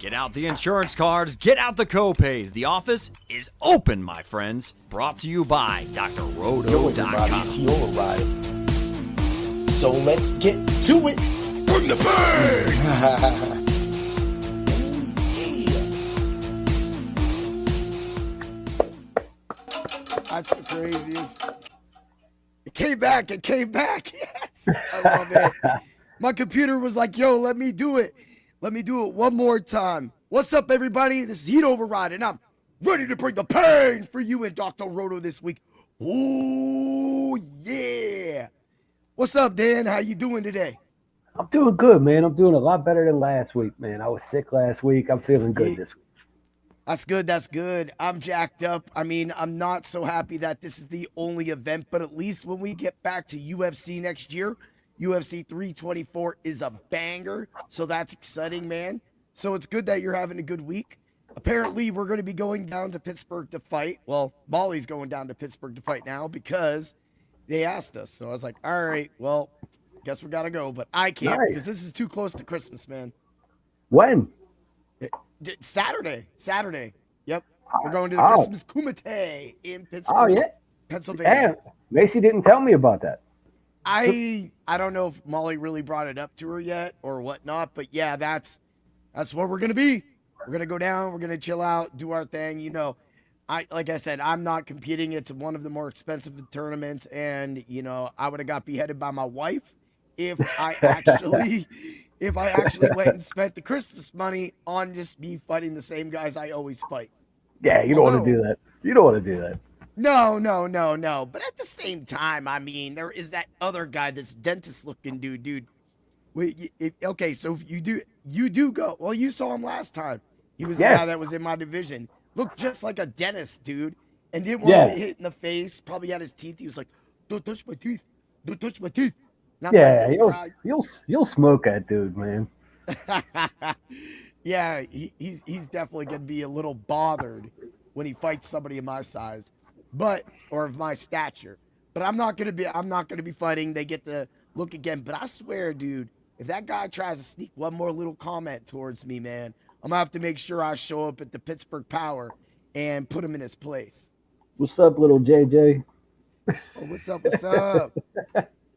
Get out the insurance cards, get out the copays. The office is open, my friends. Brought to you by drroto.com. It's override. So let's get to it. Bring the pain! That's the craziest. It came back. Yes, I love it. My computer was like, yo, let me do it. Let me do it one more time. What's up, everybody? This is Heat Override, and I'm ready to bring the pain for you and Dr. Roto this week. Ooh, yeah. What's up, Dan? How you doing today? I'm doing good, man. I'm doing a lot better than last week, man. I was sick last week. I'm feeling good this week. That's good. I'm jacked up. I mean, I'm not so happy that this is the only event, but at least when we get back to UFC next year, UFC 324 is a banger, so that's exciting, man. So it's good that you're having a good week. Apparently, we're going to be going down to Pittsburgh to fight. Well, Molly's going down to Pittsburgh to fight now because they asked us. So I was like, all right, well, guess we got to go. But I can't because this is too close to Christmas, man. When? Saturday. Yep. We're going to the Christmas Kumite in Pittsburgh, Pennsylvania. Yeah. Macy didn't tell me about that. I don't know if Molly really brought it up to her yet or whatnot, but yeah, that's where we're going to be. We're going to go down. We're going to chill out, do our thing. You know, like I said, I'm not competing. It's one of the more expensive tournaments, and, you know, I would have got beheaded by my wife if I actually went and spent the Christmas money on just me fighting the same guys I always fight. Yeah, you don't want to do that. You don't want to do that. No. But at the same time, I mean, there is that other guy, this dentist-looking dude. Okay, so if you do go. Well, you saw him last time. He was the guy that was in my division. Looked just like a dentist, dude, and didn't want to get hit in the face. Probably had his teeth. He was like, "Don't touch my teeth. Don't touch my teeth." Not you'll smoke that dude, man. Yeah, he's definitely gonna be a little bothered when he fights somebody of my size, or of my stature. But I'm not gonna be fighting. They get the look again. But I swear, dude, if that guy tries to sneak one more little comment towards me, man, I'm gonna have to make sure I show up at the Pittsburgh Power and put him in his place. What's up, little JJ? Oh, what's up?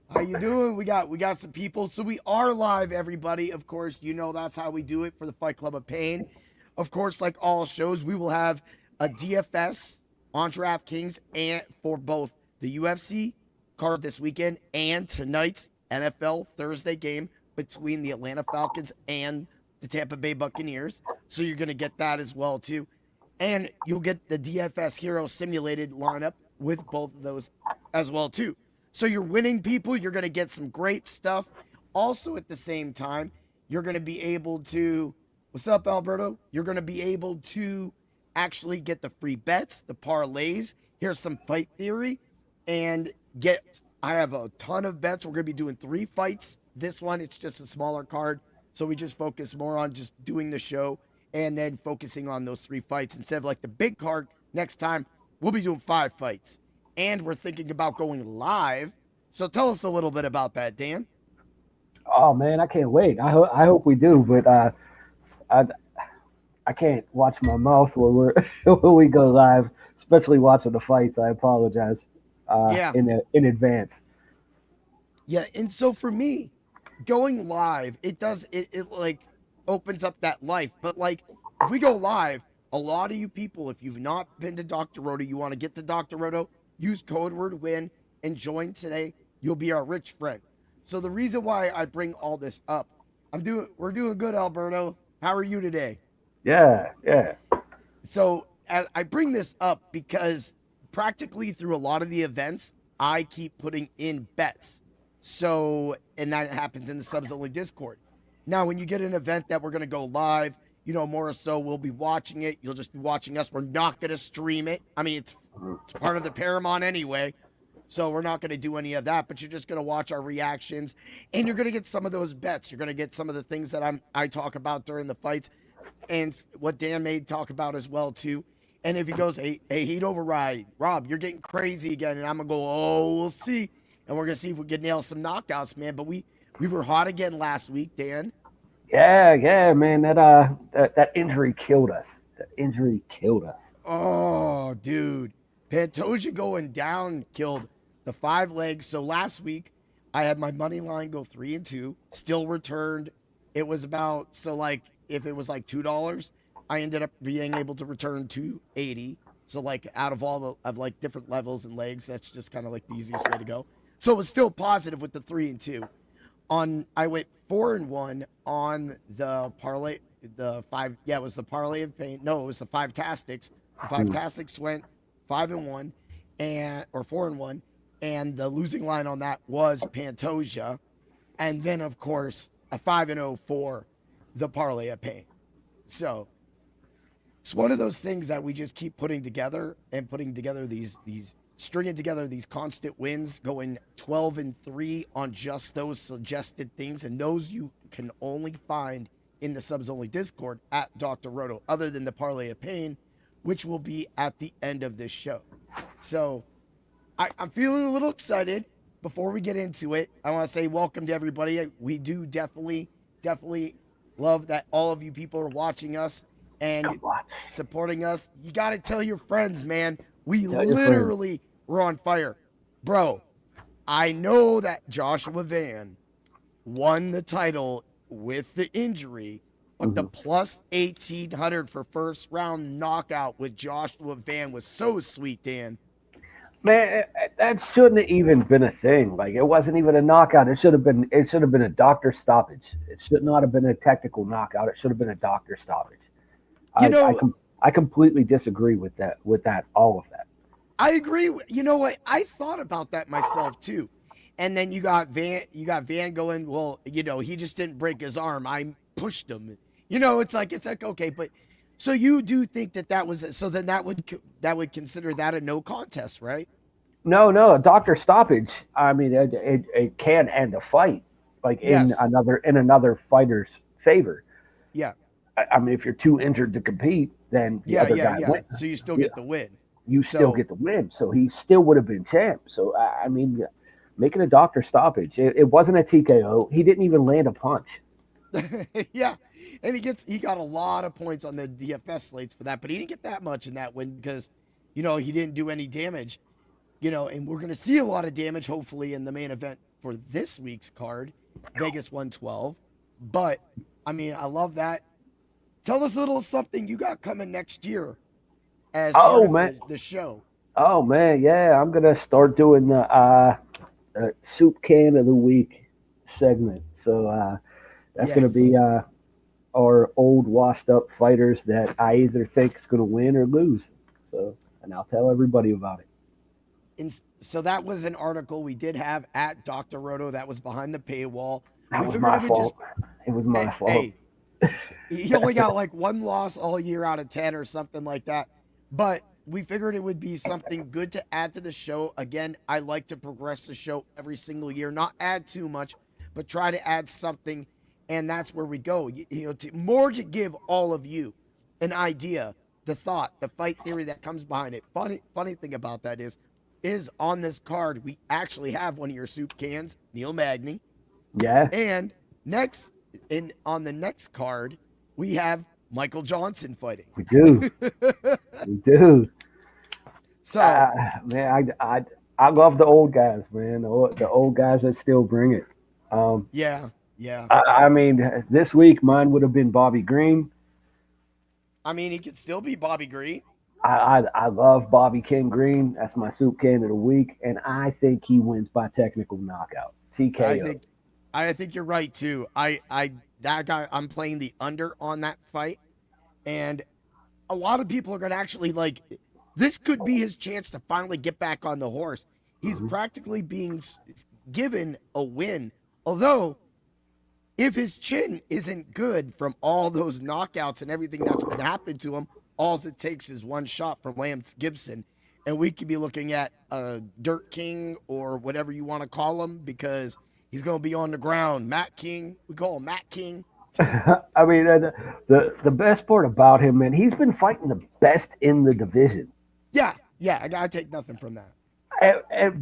How you doing? We got some people. So we are live, everybody. Of course, you know that's how we do it for the Fight Club of Pain. Of course, like all shows, we will have a DFS on DraftKings and for both the UFC card this weekend and tonight's NFL Thursday game between the Atlanta Falcons and the Tampa Bay Buccaneers. So you're going to get that as well, too. And you'll get the DFS Hero simulated lineup with both of those as well, too. So you're winning, people. You're going to get some great stuff. Also, at the same time, you're going to be able to, what's up, Alberto? You're going to be able to actually get the free bets, the parlays. Here's some fight theory. And I have a ton of bets. We're going to be doing 3 fights. This one, it's just a smaller card. So we just focus more on just doing the show and then focusing on those 3 fights. Instead of like the big card, next time, we'll be doing 5 fights. And we're thinking about going live. So tell us a little bit about that, Dan. Oh, man, I can't wait. I hope we do, but I can't watch my mouth when we go live, especially watching the fights. I apologize in advance. Yeah, and so for me, going live, it like opens up that life. But like if we go live, a lot of you people, if you've not been to Dr. Roto, you want to get to Dr. Roto, use code word WIN and join today. You'll be our rich friend. So the reason why I bring all this up, we're doing good, Alberto. How are you today? Yeah. So I bring this up because practically through a lot of the events, I keep putting in bets. So, and that happens in the subs only Discord. Now, when you get an event that we're going to go live, you know, more or so we'll be watching it. You'll just be watching us. We're not going to stream it. I mean, it's part of the Paramount anyway. So we're not going to do any of that, but you're just going to watch our reactions and you're going to get some of those bets. You're going to get some of the things that I talk about during the fights and what Dan may talk about as well too. And if he goes, hey, Heat Override, Rob, you're getting crazy again. And I'm going to go, oh, we'll see. And we're going to see if we can nail some knockouts, man. But we were hot again last week, Dan. Yeah, man. That injury killed us. That injury killed us. Oh, dude. Pantoja going down killed the 5 legs. So last week, I had my money line go 3-2, still returned. It was about, so like, if it was like $2, I ended up being able to return 280. So like out of all the of like different levels and legs, that's just kind of like the easiest way to go. So it was still positive with the 3-2. I went 4-1 on the parlay, the 5. Yeah, it was the parlay of pain. No, it was the 5 tastics. The 5 tastics went 5-1 or 4-1, and the losing line on that was Pantoja, and then of course a 5-0 for the parlay of pain. So it's one of those things that we just keep putting together and putting together these stringing together these constant wins, going 12-3 on just those suggested things, and those you can only find in the subs only Discord at Dr. Roto, other than the parlay of pain, which will be at the end of this show. So I'm feeling a little excited. Before we get into it, I want to say welcome to everybody. We do definitely love that all of you people are watching us and supporting us. You got to tell your friends, man. We literally were on fire. Bro, I know that Joshua Van won the title with the injury, but the plus 1,800 for first round knockout with Joshua Van was so sweet, Dan. Man, that shouldn't have even been a thing. Like, it wasn't even a knockout. It should have been a doctor stoppage. It should not have been a technical knockout. It should have been a doctor stoppage. I completely disagree with that. All of that. I agree. You know what? I thought about that myself too. And then you got Van going, well, he just didn't break his arm. I pushed him. It's like okay, but so you do think that was so then that would consider that a no contest, right? No, a doctor stoppage. I mean, it can end a fight, like in another fighter's favor. Yeah. I mean, if you're too injured to compete, then the other guy wins. So you still get the win. You still get the win. So he still would have been champ. So, I mean, making a doctor stoppage, it wasn't a TKO. He didn't even land a punch. Yeah. And he got a lot of points on the DFS slates for that, but he didn't get that much in that win because, he didn't do any damage, and we're going to see a lot of damage, hopefully, in the main event for this week's card, Vegas 112. But, I mean, I love that. Tell us a little something you got coming next year as part of the show. Oh, man, yeah. I'm going to start doing the Soup Can of the Week segment. So that's going to be our old washed-up fighters that I either think is going to win or lose. So, and I'll tell everybody about it. So that was an article we did have at Dr. Roto that was behind the paywall. That was my fault. It was my fault. Hey, he only got like 1 loss all year out of 10 or something like that. But we figured it would be something good to add to the show. Again, I like to progress the show every single year, not add too much, but try to add something. And that's where we go. More to give all of you an idea, the thought, the fight theory that comes behind it. Funny thing about that is on this card, we actually have one of your soup cans, Neil Magny. Yeah. And on the next card, we have Michael Johnson fighting. We do. We do. So, man, I love the old guys, man. The old guys that still bring it. Yeah. I mean, this week mine would have been Bobby Green. I mean, he could still be Bobby Green. I love Bobby King Green. That's my soup can of the week, and I think he wins by technical knockout, TKO. I think you're right too. That guy, I'm playing the under on that fight, and a lot of people are gonna actually this could be his chance to finally get back on the horse. He's practically being given a win, although if his chin isn't good from all those knockouts and everything that's been happened to him, all it takes is one shot from Lance Gibson, and we could be looking at a Dirt King or whatever you want to call him, because he's going to be on the ground. Matt King, we call him Matt King. I mean, the best part about him, man, he's been fighting the best in the division. Yeah, I got to take nothing from that.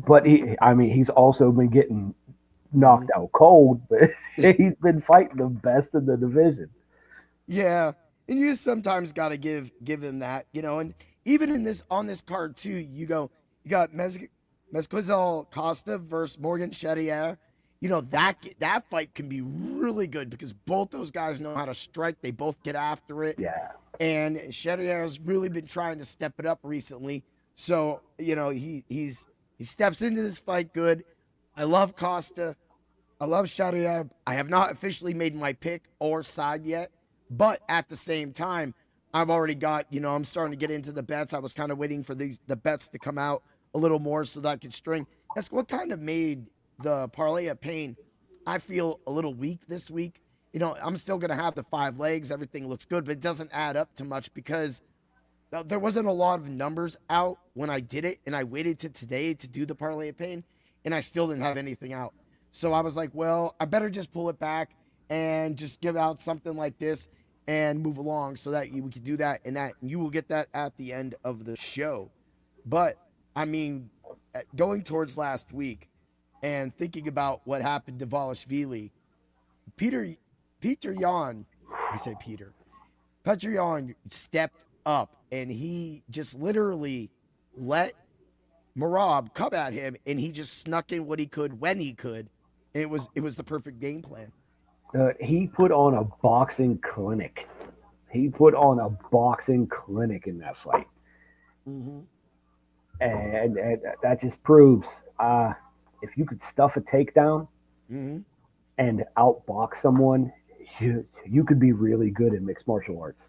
But he's also been getting knocked out cold, but he's been fighting the best in the division. Yeah, and you sometimes got to give him that, and even on this card too, you got Mezquizal Costa versus Morgan Charrier. That fight can be really good because both those guys know how to strike. They both get after it. Yeah. And Charrier has really been trying to step it up recently. So, he steps into this fight good. I love Costa. I love Charrier. I have not officially made my pick or side yet, but at the same time, I've already got, I'm starting to get into the bets. I was kind of waiting for the bets to come out a little more so that I could string. That's what kind of made the parlay of pain. I feel a little weak this week. I'm still going to have the 5 legs. Everything looks good, but it doesn't add up to much because there wasn't a lot of numbers out when I did it, and I waited to today to do the parlay of pain, and I still didn't have anything out. So I was like, well, I better just pull it back and just give out something like this and move along so that we can do that, and you will get that at the end of the show. But, I mean, going towards last week and thinking about what happened to Volashvili, Petr Yan stepped up, and he just literally let Merab come at him, and he just snuck in what he could when he could. And it was the perfect game plan. He put on a boxing clinic. in that fight. Mm-hmm. And that just proves if you could stuff a takedown and outbox someone, you could be really good in mixed martial arts.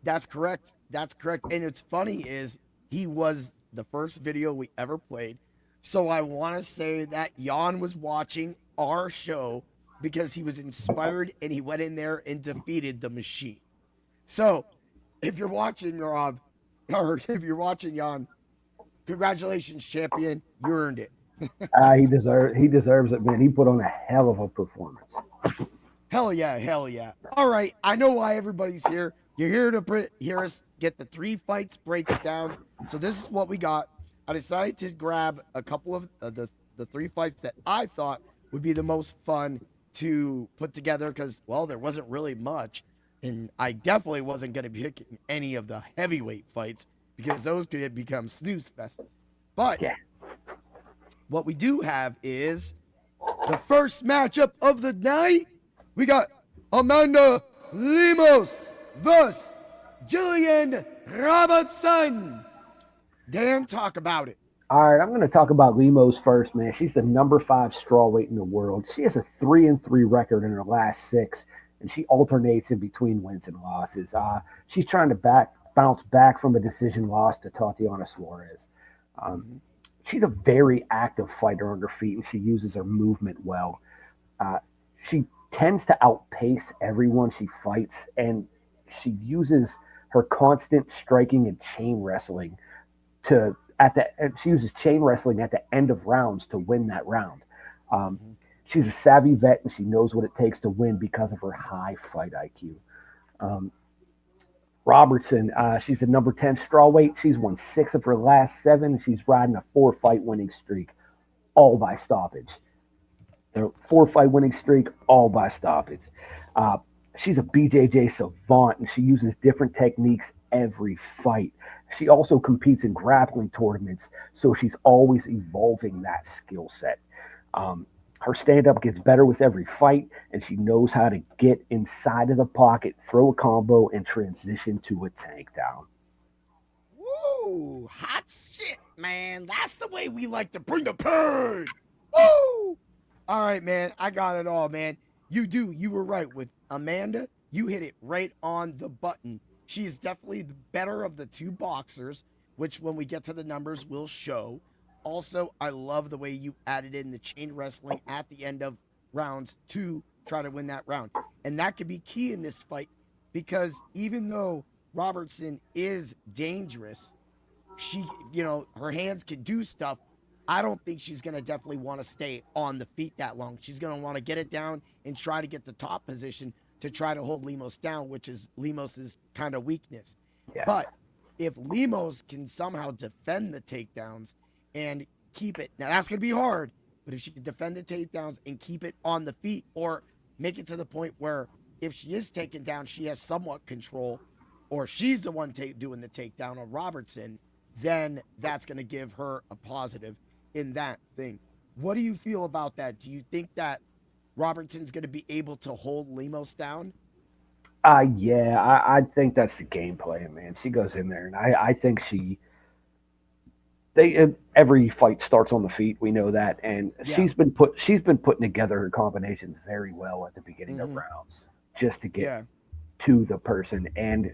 That's correct. And it's funny is he was the first video we ever played. So I want to say that Jan was watching our show because he was inspired and he went in there and defeated the machine. So if you're watching Rob, or if you're watching Jan, congratulations, champion. You earned it. He deserves it, man. He put on a hell of a performance. Hell yeah. All right, I know why everybody's here. You're here to hear us get the 3 fights breakdowns. So this is what we got. I decided to grab a couple of the 3 fights that I thought would be the most fun to put together because, well, there wasn't really much. And I definitely wasn't going to be picking any of the heavyweight fights because those could become snooze fests. But what we do have is the first matchup of the night. We got Amanda Lemos versus Jillian Robertson. Dan, talk about it. All right, I'm going to talk about Lemos first, man. She's the number 5 strawweight in the world. She has a 3-3 record in her last 6, and she alternates in between wins and losses. She's trying to bounce back from a decision loss to Tatiana Suarez. She's a very active fighter on her feet, and she uses her movement well. She tends to outpace everyone she fights, and she uses her constant striking and chain wrestling she uses chain wrestling at the end of rounds to win that round. She's a savvy vet, and she knows what it takes to win because of her high fight IQ. Robertson, she's the number 10 strawweight. She's won 6 of her last 7. She's riding a 4-fight winning streak, all by stoppage. The 4-fight winning streak, all by stoppage. She's a BJJ savant, and she uses different techniques every fight. She also competes in grappling tournaments, so she's always evolving that skill set. Her stand-up gets better with every fight, and she knows how to get inside of the pocket, throw a combo, and transition to a takedown. Woo! Hot shit, man. That's the way we like to bring the pain. Woo! All right, man. I got it all, man. You were right with Amanda. You hit it right on the button. She is definitely the better of the 2 boxers, which when we get to the numbers will show. Also, I love the way you added in the chain wrestling at the end of rounds to try to win that round. And that could be key in this fight because even though Robertson is dangerous, she, her hands can do stuff. I don't think she's going to definitely want to stay on the feet that long. She's going to want to get it down and try to get the top position to try to hold Lemos down, which is Lemos's kind of weakness. Yeah. But if Lemos can somehow defend the takedowns and keep it, now that's going to be hard, But if she can defend the takedowns and keep it on the feet, or make it to the point where if she is taken down, she has somewhat control, or she's the one doing the takedown on Robertson, then that's going to give her a positive in that thing. What do you feel about that? Do you think that Robertson's going to be able to hold Lemos down? Yeah, I think that's the game plan, man. She goes in there, and I think every fight starts on the feet. We know that, and she's been putting together her combinations very well at the beginning of rounds, just to get to the person and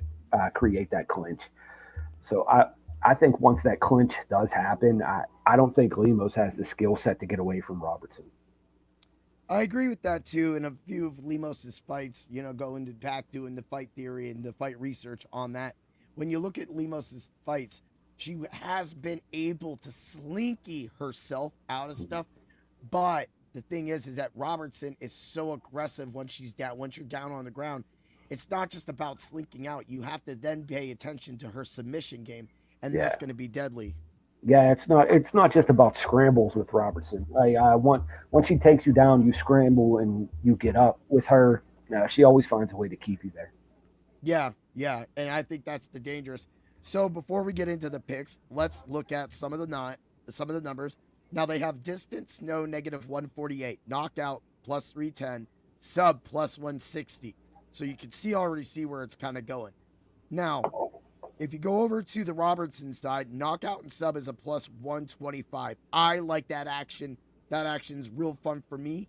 create that clinch. So I think once that clinch does happen, I don't think Lemos has the skill set to get away from Robertson. I agree with that too. In a few of Lemos's fights, going back doing the fight theory and the fight research on that. When you look at Lemos's fights, she has been able to slinky herself out of stuff. But the thing is that Robertson is so aggressive once you're down on the ground. It's not just about slinking out. You have to then pay attention to her submission game, and that's going to be deadly. Yeah, it's not just about scrambles with Robertson. Once she takes you down, you scramble and you get up. With her, she always finds a way to keep you there. Yeah, and I think that's the dangerous. So before we get into the picks, let's look at some of the numbers. Now they have distance, no, -148, knockout +310, sub +160. So you can already see where it's kind of going. Now, if you go over to the Robertson side, knockout and sub is a +125. I like that action. That action's real fun for me.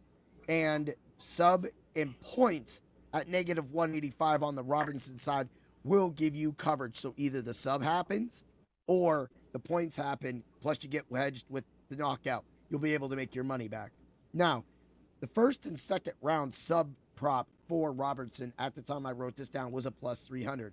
And sub and points at -185 on the Robertson side will give you coverage. So either the sub happens or the points happen, plus you get wedged with the knockout. You'll be able to make your money back. Now, the first and second round sub prop for Robertson, at the time I wrote this down, was a +300.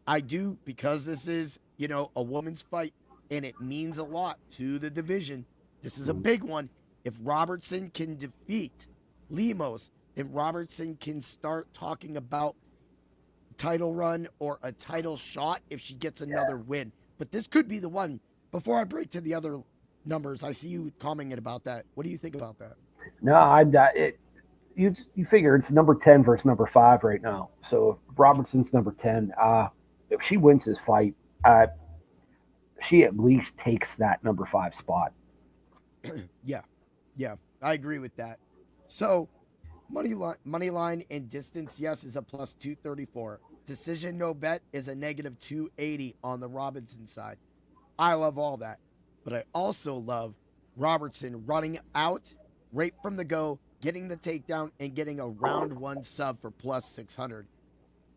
I do, because this is, a woman's fight, and it means a lot to the division. This is a big one. If Robertson can defeat Lemos, then Robertson can start talking about title run or a title shot if she gets another win. But this could be the one. Before I break to the other numbers, I see you commenting about that. What do you think about that? No, you figure it's number 10 versus number 5 right now. So if Robertson's number 10, if she wins this fight, she at least takes that number 5 spot. Yeah, I agree with that. So money line and distance, yes, is a +234. Decision no bet is a -280 on the Robinson side. I love all that, but I also love Robertson running out right from the go, getting the takedown, and getting a round 1 sub for +600.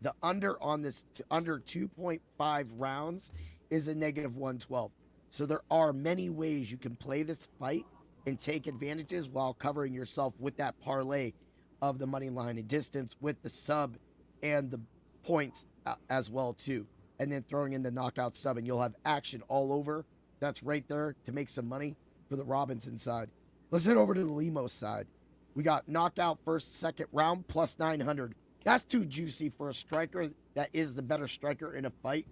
The under on this, under 2.5 rounds, is a -112. So there are many ways you can play this fight and take advantages while covering yourself with that parlay of the money line and distance with the sub and the points as well too. And then throwing in the knockout sub, and you'll have action all over. That's right there to make some money for the Robinson side. Let's head over to the Lemos side. We got knockout first, second round, +900. That's too juicy for a striker that is the better striker in a fight.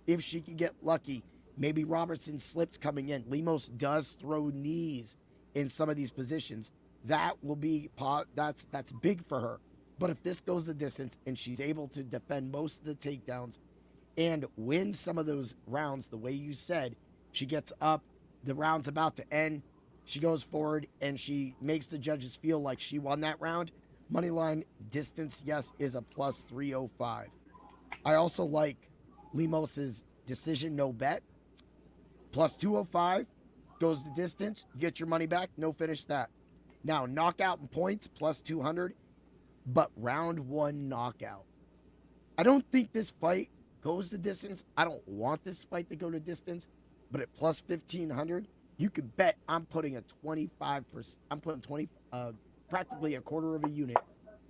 If she can get lucky, maybe Robertson slips coming in. Lemos does throw knees in some of these positions. That will be that's big for her. But if this goes the distance and she's able to defend most of the takedowns and win some of those rounds the way you said, she gets up, the round's about to end, she goes forward and she makes the judges feel like she won that round. Moneyline distance, yes, is a +305. I also like Lemos's decision no bet. +205 goes the distance. You get your money back. No finish that. Now, knockout and points, +200, but round 1 knockout. I don't think this fight goes the distance. I don't want this fight to go to distance, but at +1500, you could bet I'm putting a 25%. I'm putting practically a quarter of a unit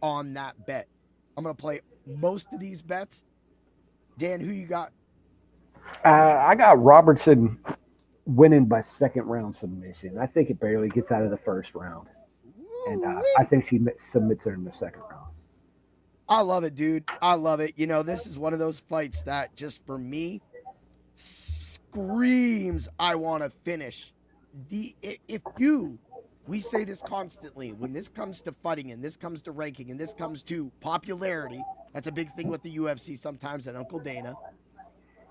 on that bet. I'm going to play most of these bets. Dan, who you got? I got Robertson winning by second round submission. I think it barely gets out of the first round. And I think she submits her in the second round. I love it, dude. I love it. This is one of those fights that just for me screams I want to finish. If you we say this constantly. When this comes to fighting and this comes to ranking and this comes to popularity, that's a big thing with the UFC sometimes and Uncle Dana.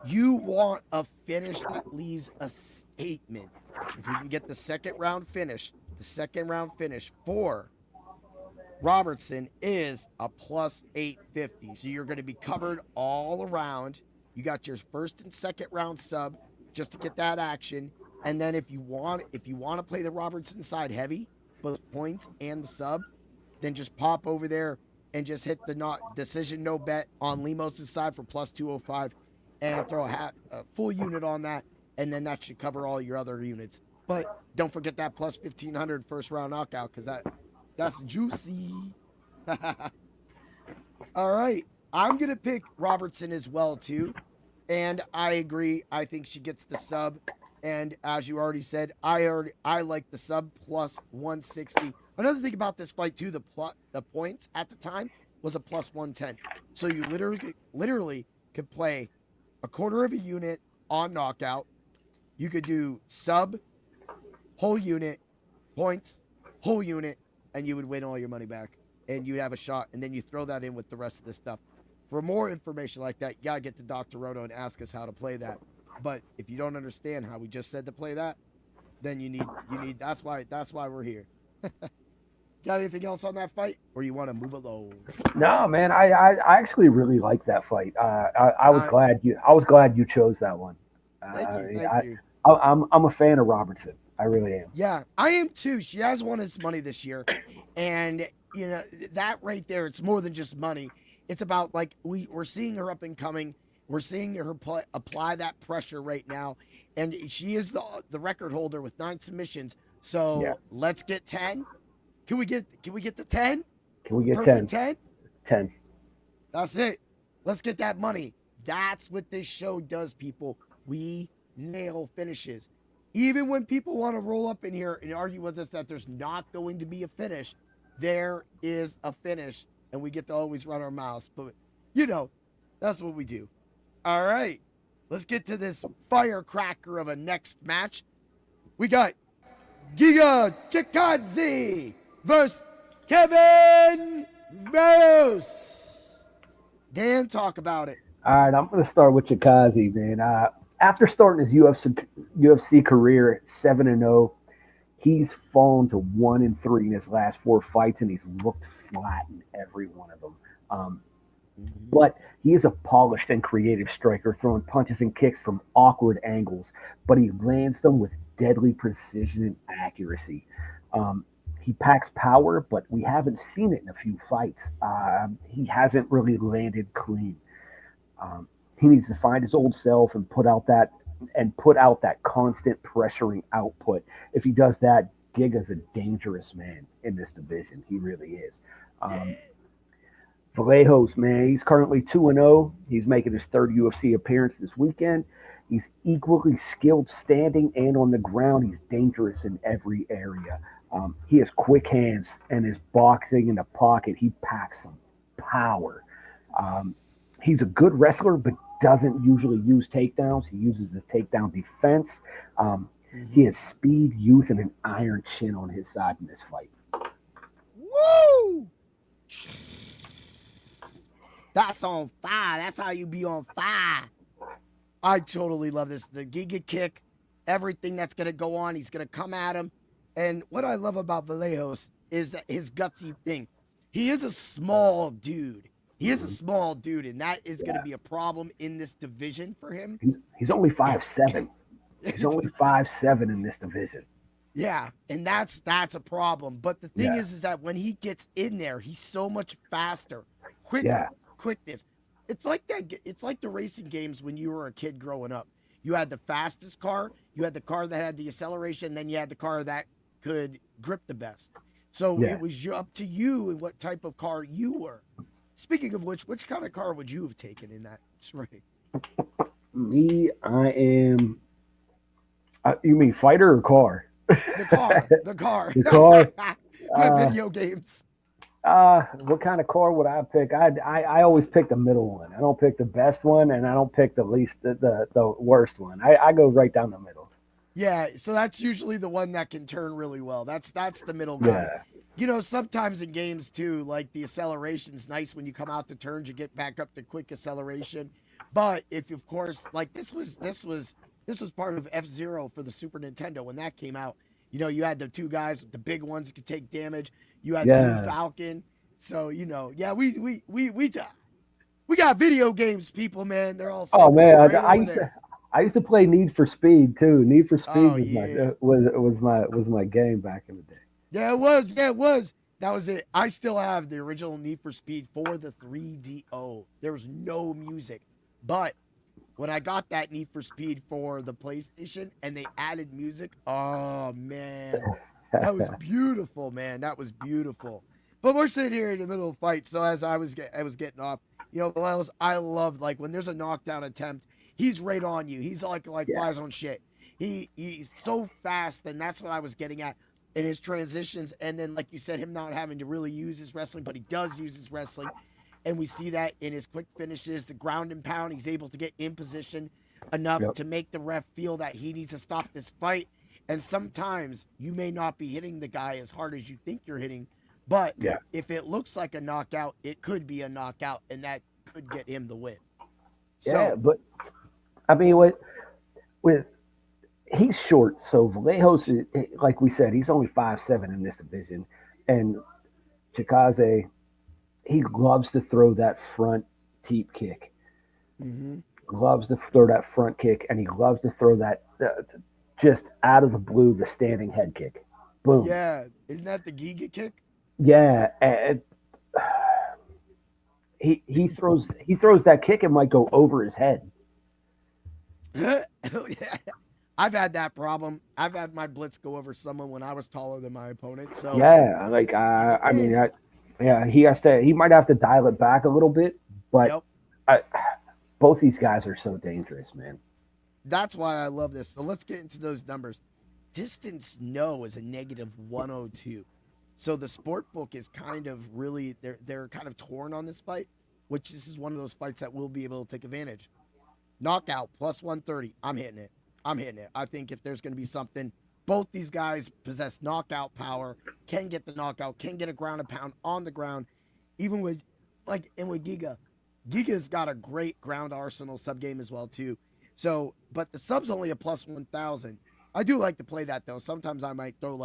You want a finish that leaves a statement. If you can get the second round finish for Robertson is a plus 850. So you're going to be covered all around. You got your first and second round sub just to get that action. And then if you want to play the Robertson side heavy, both points and the sub, then just pop over there and just hit the decision no bet on Limos' side for plus 205 and throw a full unit on that. And then that should cover all your other units. But don't forget that plus 1,500 first round knockout because that's juicy. All right. I'm going to pick Robertson as well, too. And I agree. I think she gets the sub. And as you already said, I like the sub plus 160. Another thing about this fight, too, the points at the time was a plus 110. So you literally could play a quarter of a unit on knockout. You could do sub, whole unit, points, whole unit, and you would win all your money back. And you'd have a shot. And then you throw that in with the rest of this stuff. For more information like that, you got to get to Dr. Roto and ask us how to play that. But if you don't understand how we just said to play that, then you need that's why we're here. Got anything else on that fight, or you want to move along? No, man, I actually really like that fight. I was glad you chose that one. Thank you. I'm a fan of Robertson. I really am. Yeah, I am too. She has won us money this year, and you know that right there. It's more than just money. It's about like we're seeing her up and coming. We're seeing her apply that pressure right now, and she is the record holder with 9 submissions. So yeah. Let's get 10. Can we get the 10? Can we get Perfect 10? 10? 10. That's it. Let's get that money. That's what this show does, people. We nail finishes. Even when people want to roll up in here and argue with us that there's not going to be a finish, there is a finish, and we get to always run our mouths. But, you know, that's what we do. All right, let's get to this firecracker of a next match. We got Giga Chikadze versus Kevin Rose. Dan, talk about it. All right, I'm going to start with Chikadze, man. After starting his UFC career at 7-0, he's fallen to 1-3 in his last 4 fights, and he's looked flat in every one of them. But he is a polished and creative striker, throwing punches and kicks from awkward angles, but he lands them with deadly precision and accuracy. He packs power, but we haven't seen it in a few fights. He hasn't really landed clean. He needs to find his old self and put out that constant pressuring output. If he does that, Giga's a dangerous man in this division. He really is. Vallejos, man, he's currently 2-0. He's making his 3rd UFC appearance this weekend. He's equally skilled standing and on the ground. He's dangerous in every area. He has quick hands, and his boxing in the pocket, he packs some power. He's a good wrestler, but doesn't usually use takedowns. He uses his takedown defense. He has speed, youth, and an iron chin on his side in this fight. Woo! That's on fire. That's how you be on fire. I totally love this. The Giga kick, everything that's going to go on, he's going to come at him. And what I love about Vallejos is that his gutsy thing. He is a small dude. And that is going to be a problem in this division for him. He's only 5'7". He's only 5'7" in this division. Yeah, and that's a problem. But the thing is that when he gets in there, he's so much faster, quickness. It's like that. It's like the racing games when you were a kid growing up. You had the fastest car, you had the car that had the acceleration, then you had the car that could grip the best. So it was up to you and what type of car you were. Speaking of which kind of car would you have taken in that race? Me, I am. You mean fighter or car? The car. The car. Video games. What kind of car would I pick? I always pick the middle one. I don't pick the best one, and I don't pick the worst one. I go right down the middle. Yeah, so that's usually the one that can turn really well. That's the middle guy. Yeah. You know, sometimes in games too, like the acceleration's nice when you come out the turns, you get back up to quick acceleration. But if of course, like this was part of F-Zero for the Super Nintendo when that came out. You know, you had the two guys, the big ones that could take damage. You had Blue Yeah. Falcon. So, you know, yeah, we got video games, people, man. They're all Oh sitting man, right I over used there. to I used to play Need for Speed too. Need for Speed Oh was my yeah. was my game back in the day. Yeah, it was. Yeah, it was. That was it. I still have the original Need for Speed for the 3DO. There was no music. But when I got that Need for Speed for the PlayStation and they added music, oh man. That was beautiful, man. That was beautiful. But we're sitting here in the middle of a fight. So as I was getting off, you know, I love like when there's a knockdown attempt, he's right on you. He's like Yeah. flies on shit. He's so fast, and that's what I was getting at in his transitions. And then, like you said, him not having to really use his wrestling, but he does use his wrestling. And we see that in his quick finishes, the ground and pound. He's able to get in position enough Yep. to make the ref feel that he needs to stop this fight. And sometimes you may not be hitting the guy as hard as you think you're hitting, but Yeah. if it looks like a knockout, it could be a knockout, and that could get him the win. Yeah, So, but I mean, with he's short, so Vallejos, like we said, he's only 5'7" in this division, and Chikaze, he loves to throw that front teep kick. mhm. Loves to throw that front kick, and he loves to throw that just out of the blue, the standing head kick. Boom. Yeah, isn't that the Giga kick? Yeah, and he throws that kick and might go over his head. I've had that problem. I've had my blitz go over someone when I was taller than my opponent. So, Yeah, like it's a I mean, thing. yeah, he might have to dial it back a little bit, but Yep. I, both these guys are so dangerous, man. That's why I love this. So let's get into those numbers. Distance no is a negative 102. So the sport book is kind of really they're kind of torn on this fight, which this is one of those fights that will be able to take advantage. Knockout plus 130. I'm hitting it. I'm hitting it. I think if there's going to be something, both these guys possess knockout power, can get the knockout, can get a ground and pound on the ground, even with with Giga. Giga's got a great ground arsenal sub game as well too. So, but the sub's only a plus 1,000. I do like to play that though. Sometimes I might throw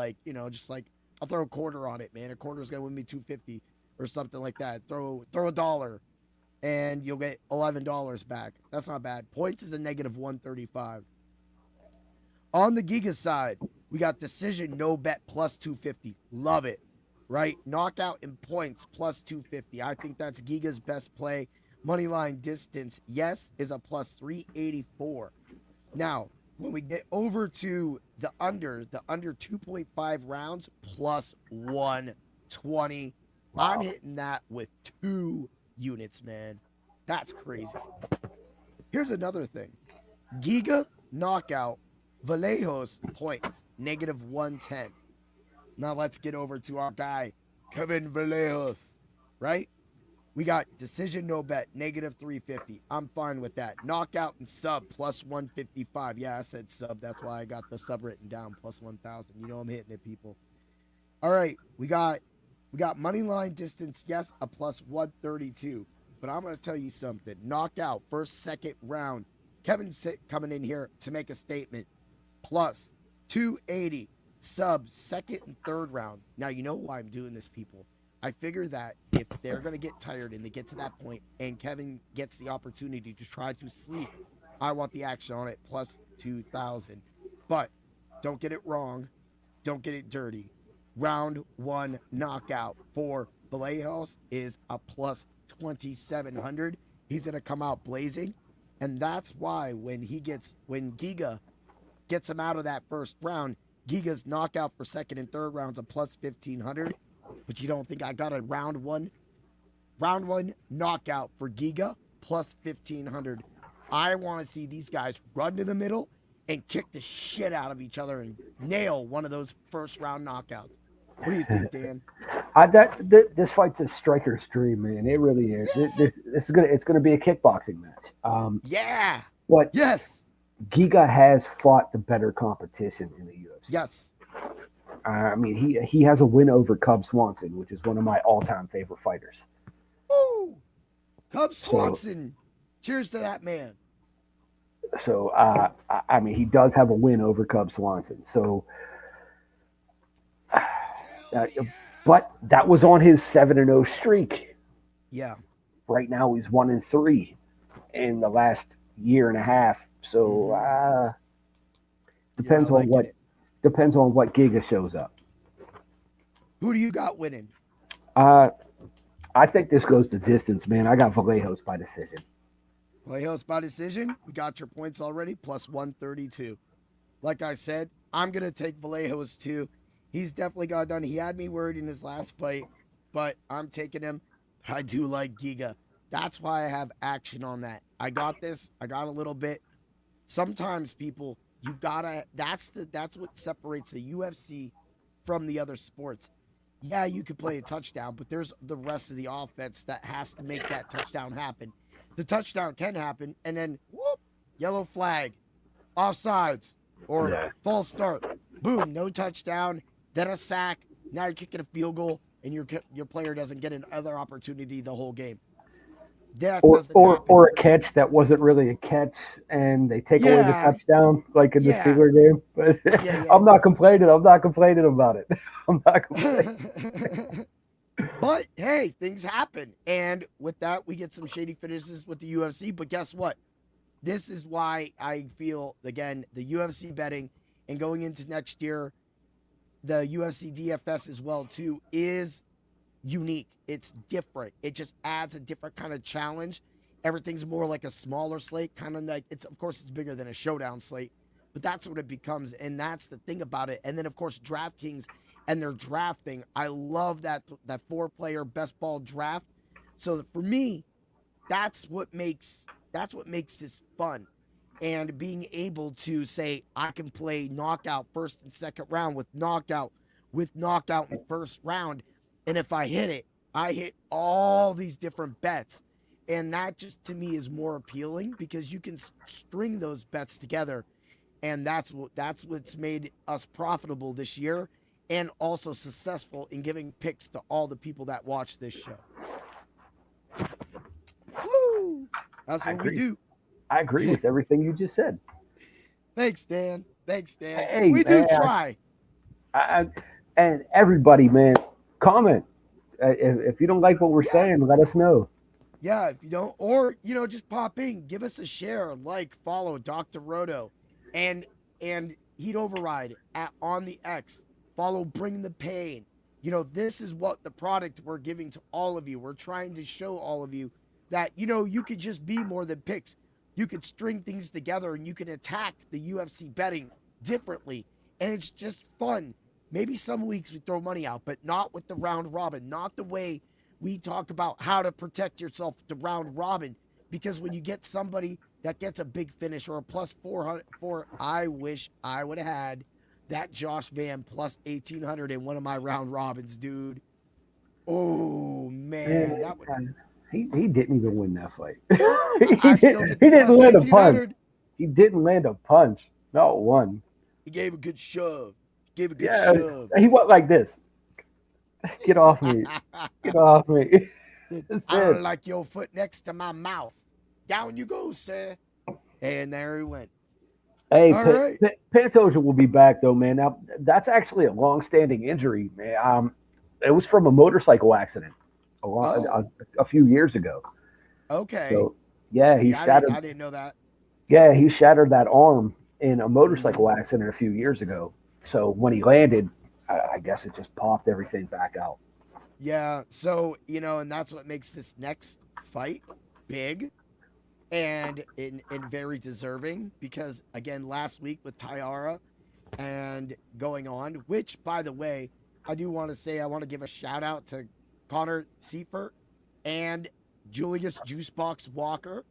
just like I'll throw a quarter on it, man. A quarter is gonna win me 250 or something like that. Throw a dollar, and you'll get $11 back. That's not bad. Points is a negative 135. On the Giga side, we got decision no bet plus 250. Love it, right? Knockout and points plus 250. I think that's Giga's best play. Moneyline distance, yes, is a plus 384. Now, when we get over to the under 2.5 rounds plus 120, Wow. I'm hitting that with 2 units, man. That's crazy. Here's another thing. Giga knockout, Vallejos points, negative 110. Now let's get over to our guy, Kevin Vallejos, right? We got decision no bet, negative 350. I'm fine with that. Knockout and sub, plus 155. Yeah, I said sub. That's why I got the sub written down, plus 1,000. You know I'm hitting it, people. All right, we got money line distance, yes, a plus 132. But I'm going to tell you something. Knockout, first, second round. Kevin's coming in here to make a statement. Plus 280. Sub, second and third round. Now, you know why I'm doing this, people. I figure that if they're going to get tired and they get to that point and Kevin gets the opportunity to try to sleep, I want the action on it plus 2,000. But don't get it wrong. Don't get it dirty. Round 1 knockout for Vallejos is a plus 2,700. He's going to come out blazing. And that's why when Giga gets him out of that first round, Giga's knockout for second and third rounds a plus 1,500. But you don't think I got a round one knockout for Giga plus 1,500. I want to see these guys run to the middle and kick the shit out of each other and nail one of those first round knockouts. What do you think, Dan? This fight's a striker's dream, man. It really is. It's gonna be a kickboxing match. Yeah. But Yes. Giga has fought the better competition in the UFC. Yes. I mean, he has a win over Cub Swanson, which is one of my all-time favorite fighters. Woo! Cub Swanson. Cheers to that man. So, I mean, he does have a win over Cub Swanson. So, but that was on his 7-0 streak. Yeah. Right now, he's 1-3 in the last year and a half. So, depends on what Giga shows up. Who do you got winning? I think this goes the distance, man. I got Vallejos by decision. Vallejos by decision. We got your points already, plus 132. Like I said, I'm going to take Vallejos too. He's definitely got it done. He had me worried in his last fight, but I'm taking him. I do like Giga. That's why I have action on that. I got this. I got a little bit. Sometimes people, you gotta, that's what separates the UFC from the other sports. Yeah, you could play a touchdown, but there's the rest of the offense that has to make that touchdown happen. The touchdown can happen, and then whoop, yellow flag, offsides, or false start. Boom, no touchdown, then a sack. Now you're kicking a field goal, and your player doesn't get another opportunity the whole game. Or a catch that wasn't really a catch, and they take away the touchdown, like in the Steeler game. But I'm not complaining. I'm not complaining about it. I'm not complaining. But hey, things happen, and with that, we get some shady finishes with the UFC. But guess what? This is why I feel, again, the UFC betting and going into next year, the UFC DFS as well too is unique. It's different. It just adds a different kind of challenge. Everything's more like a smaller slate, kind of like of course it's bigger than a showdown slate, but that's what it becomes, and that's the thing about it. And then of course DraftKings and their drafting. I love that 4-player best ball draft. So for me, that's what makes this fun. And being able to say I can play knockout first and second round with knockout in first round. And if I hit it, I hit all these different bets. And that just, to me, is more appealing because you can string those bets together. And that's what's made us profitable this year and also successful in giving picks to all the people that watch this show. Woo! That's what we do. I agree with everything you just said. Thanks, Dan. Hey, we do try. And everybody, man, comment. If you don't like what we're saying, let us know. Yeah, if you don't, or just pop in, give us a share, like, follow Dr. Roto, and Heat Override on the X. Follow Bring the Pain. This is what the product we're giving to all of you. We're trying to show all of you that you could just be more than picks. You could string things together and you can attack the UFC betting differently, and it's just fun. Maybe some weeks we throw money out, but not with the round robin, not the way we talk about how to protect yourself the round robin, because when you get somebody that gets a big finish or a plus 400, I wish I would have had that Josh Van plus 1,800 in one of my round robins, dude. Oh, man. That would... He didn't even win that fight. he didn't land a punch. He didn't land a punch. Not one. He gave a good shove. Shove. He went like this. Get off me. Get off me. I don't like your foot next to my mouth. Down you go, sir. And there he went. Hey, Pantoja will be back, though, man. Now, that's actually a long-standing injury, man. It was from a motorcycle accident a few years ago. Okay. So, yeah, he shattered. I didn't know that. Yeah, he shattered that arm in a motorcycle accident a few years ago. So when he landed, I guess it just popped everything back out. Yeah. So, and that's what makes this next fight big and very deserving because, again, last week with Tyara and going on, which, by the way, I do want to say I want to give a shout out to Connor Seifert and Julius Juicebox Walker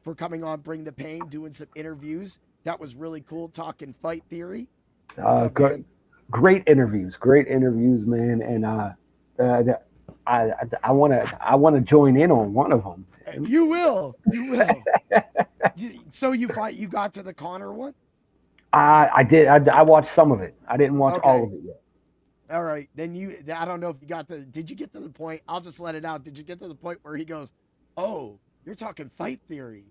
for coming on Bring the Pain, doing some interviews. That was really cool, talking fight theory. What's up, great interviews, man. And I want to join in on one of them. You will. So you got to the Connor one? I did. I watched some of it. I didn't watch all of it yet. All right. Then I don't know if you did you get to the point? I'll just let it out. Did you get to the point where he goes, "Oh, you're talking fight theory"?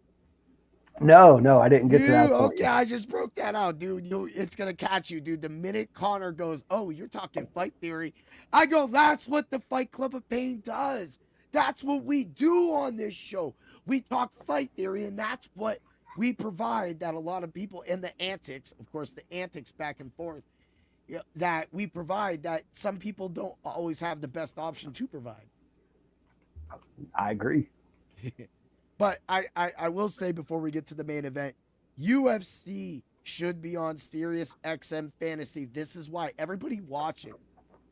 No, I didn't get to that point. Okay, I just broke that out, dude. It's going to catch you, dude. The minute Connor goes, "Oh, you're talking fight theory," I go, "That's what the Fight Club of Pain does. That's what we do on this show. We talk fight theory, and that's what we provide that a lot of people, and the antics, of course, the antics back and forth, that we provide that some people don't always have the best option to provide." I agree. But I will say before we get to the main event, UFC should be on Sirius XM Fantasy. This is why everybody watching.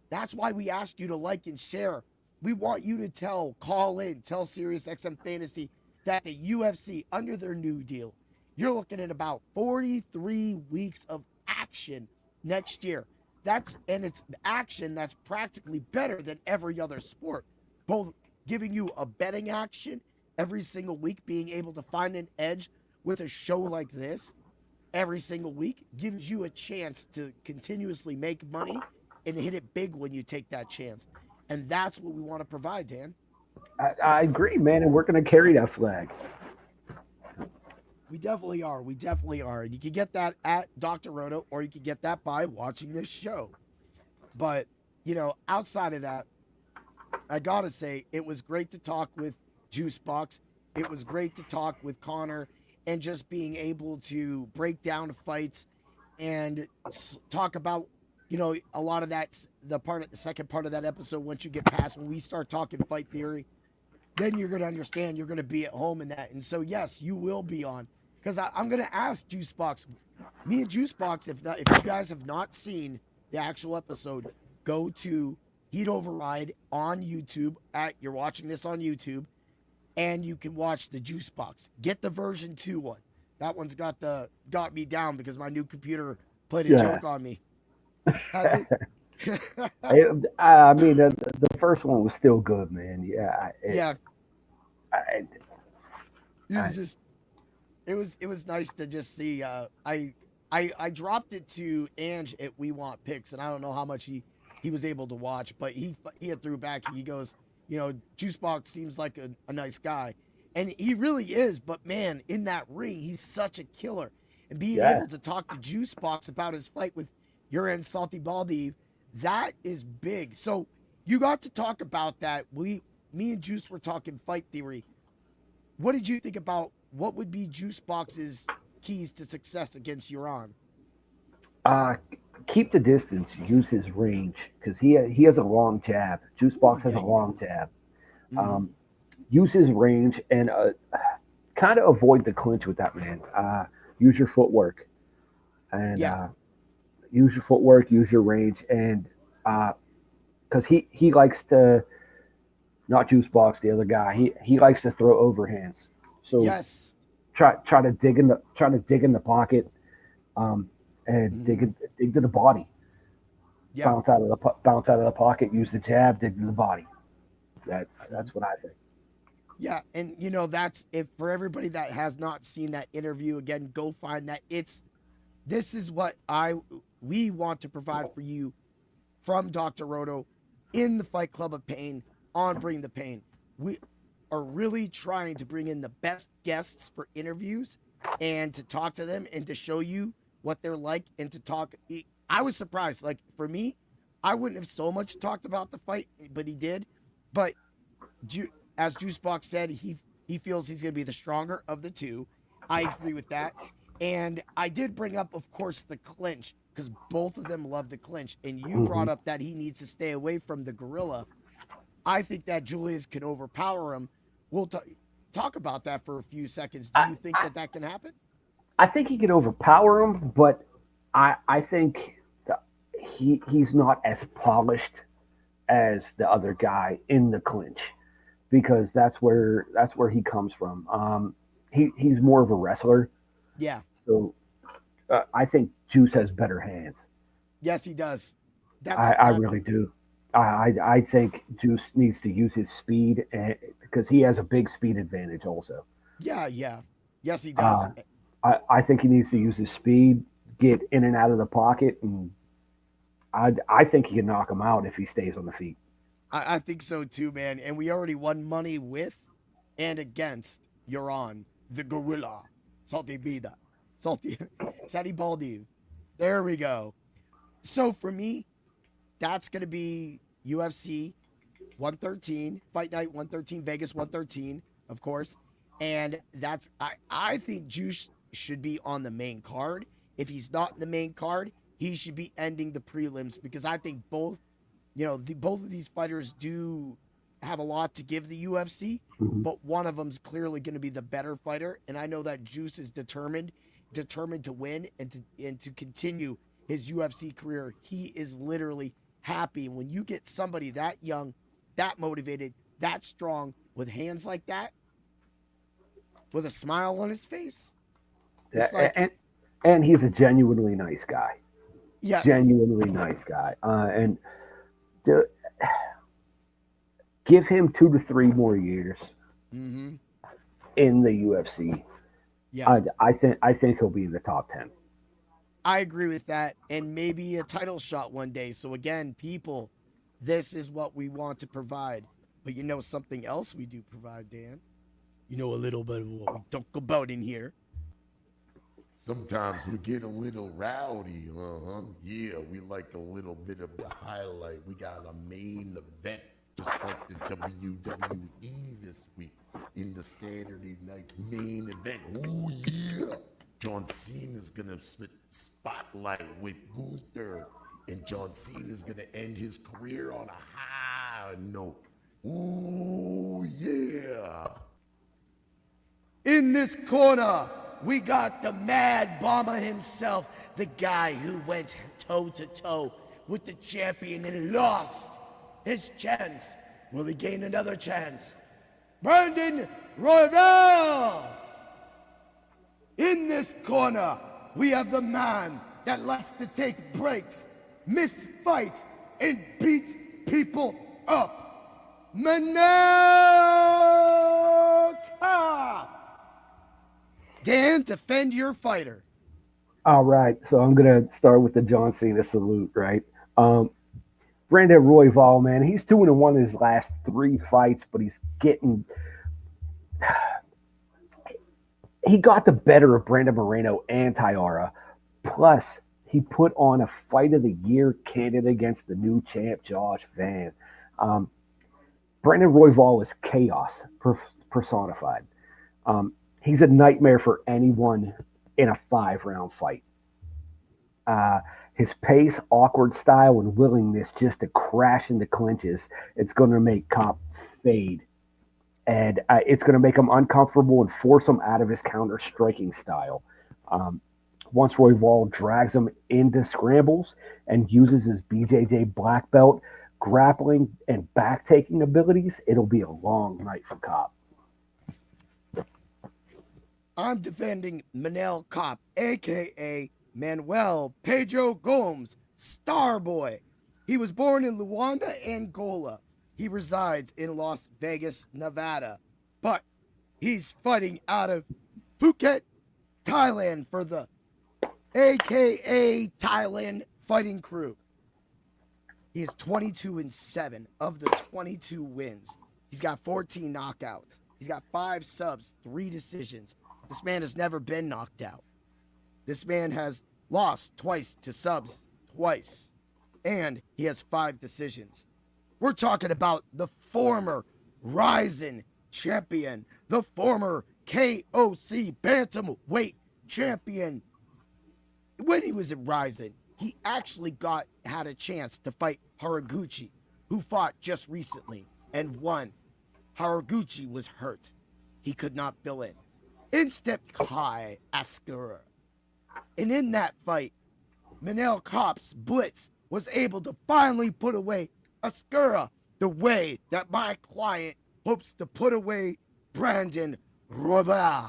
That's why we ask you to like and share. We want you to call in, tell Sirius XM Fantasy that the UFC, under their new deal, you're looking at about 43 weeks of action next year. It's action that's practically better than every other sport. Both giving you a betting action every single week, being able to find an edge with a show like this every single week gives you a chance to continuously make money and hit it big when you take that chance. And that's what we want to provide, Dan. I agree, man, and we're going to carry that flag. We definitely are. And you can get that at Dr. Roto, or you can get that by watching this show. But, outside of that, I got to say, it was great to talk with Juicebox. It was great to talk with Connor and just being able to break down fights and talk about, a lot of that, the second part of that episode. Once you get past, when we start talking fight theory, then you're going to understand, you're going to be at home in that. And so, yes, you will be on, because I'm going to ask Juicebox, me and Juicebox, if you guys have not seen the actual episode, go to Heat Override on YouTube. You're watching this on YouTube, and you can watch the Juicebox. Get the version 2 one. That one's got me down because my new computer played a joke on me. I mean, the first one was still good, man. It was nice to just see. I dropped it to Ange at We Want Picks, and I don't know how much he was able to watch, but he had threw back. He goes, Juicebox seems like a nice guy, and he really is. But man, in that ring, he's such a killer. And being able to talk to Juicebox about his fight with Yuran Salty Baldi, that is big. So you got to talk about that. Me and Juice were talking fight theory. What did you think about what would be Juicebox's keys to success against Yuran? Keep the distance, use his range, because he has a long jab. Juicebox has a long jab. Use his range and kind of avoid the clinch with that, man. Use your footwork. And use your footwork, use your range, and because he likes to, not Juicebox, the other guy, he likes to throw overhands. So try to dig in the pocket, and dig to the body. Bounce out of the pocket, use the jab, dig to the body. That's what I think. Yeah, and that's, if for everybody that has not seen that interview, again, go find that. This is what we want to provide for you from Dr. Roto in the Fight Club of Pain on Bring the Pain. We are really trying to bring in the best guests for interviews and to talk to them and to show you what they're like and to talk. I was surprised. Like, for me, I wouldn't have so much talked about the fight, but he did. But as Juicebox said, he feels he's going to be the stronger of the two. I agree with that. And I did bring up, of course, the clinch, because both of them love to clinch. And you brought up that he needs to stay away from the gorilla. I think that Julius can overpower him. We'll talk about that for a few seconds. Do you think that can happen? I think he can overpower him, but I think that he's not as polished as the other guy in the clinch, because that's where he comes from. He's more of a wrestler. Yeah. So I think Juice has better hands. Yes, he does. I really do. I think Juice needs to use his speed because he has a big speed advantage also. Yeah, yeah. Yes, he does. Uh, I think he needs to use his speed, get in and out of the pocket, and I think he can knock him out if he stays on the feet. I think so too, man. And we already won money with and against Euron, the gorilla. Salty Vida. Salty Sadi Baldi. There we go. So for me, that's gonna be UFC 113, Fight Night 113, Vegas 113, of course. And I think Juice should be on the main card. If he's not in the main card, he should be ending the prelims because I think both, both of these fighters do have a lot to give the UFC, but one of them's clearly going to be the better fighter, and I know that Juice is determined to win and to continue his UFC career. He is literally happy. And when you get somebody that young, that motivated, that strong, with hands like that, with a smile on his face, it's like, and he's a genuinely nice guy. yes, Genuinely nice guy. And give him 2 to 3 more years in the UFC. Yeah, I think he'll be in the top 10. I agree with that, and maybe a title shot one day. So again, people, this is what we want to provide. But you know something else we do provide, Dan? You know a little bit of what we talk about in here. Sometimes we get a little rowdy, Yeah, we like a little bit of the highlight. We got a main event, just like the WWE this week in the Saturday night's main event. Ooh, yeah. John Cena's gonna spotlight with Gunther, and John Cena's gonna end his career on a high note. Ooh, yeah. In this corner, we got the Mad Bomber himself, the guy who went toe-to-toe with the champion and lost his chance. Will he gain another chance? Brandon Royval! In this corner, we have the man that likes to take breaks, miss fights, and beat people up. Manel Kape! Dan, defend your fighter. All right, so I'm gonna start with the John Cena salute, right? Brandon Royval, man, he's 2-1 in his last 3 fights, but he got the better of Brandon Moreno and Tyara. Plus, he put on a Fight of the Year candidate against the new champ, Josh Van. Brandon Royval is chaos personified. He's a nightmare for anyone in a 5-round fight. His pace, awkward style, and willingness just to crash into clinches, it's going to make Kape fade. And it's going to make him uncomfortable and force him out of his counter-striking style. Once Royval drags him into scrambles and uses his BJJ black belt, grappling, and back-taking abilities, it'll be a long night for Kape. I'm defending Manel Kape, a.k.a. Manuel Pedro Gomes, Starboy. He was born in Luanda, Angola. He resides in Las Vegas, Nevada. But he's fighting out of Phuket, Thailand for the a.k.a. Thailand Fighting Crew. He is 22-7 of the 22 wins. He's got 14 knockouts. He's got 5 subs, 3 decisions. This man has never been knocked out. This man has lost twice to subs, twice. And he has 5 decisions. We're talking about the former Ryzen champion, the former KOC bantamweight champion. When he was at Ryzen, he actually had a chance to fight Haraguchi, who fought just recently and won. Haraguchi was hurt. He could not fill in. In stepped Kai Asura. And in that fight, Manel Kape's blitz was able to finally put away Ascura the way that my client hopes to put away Brandon Royval.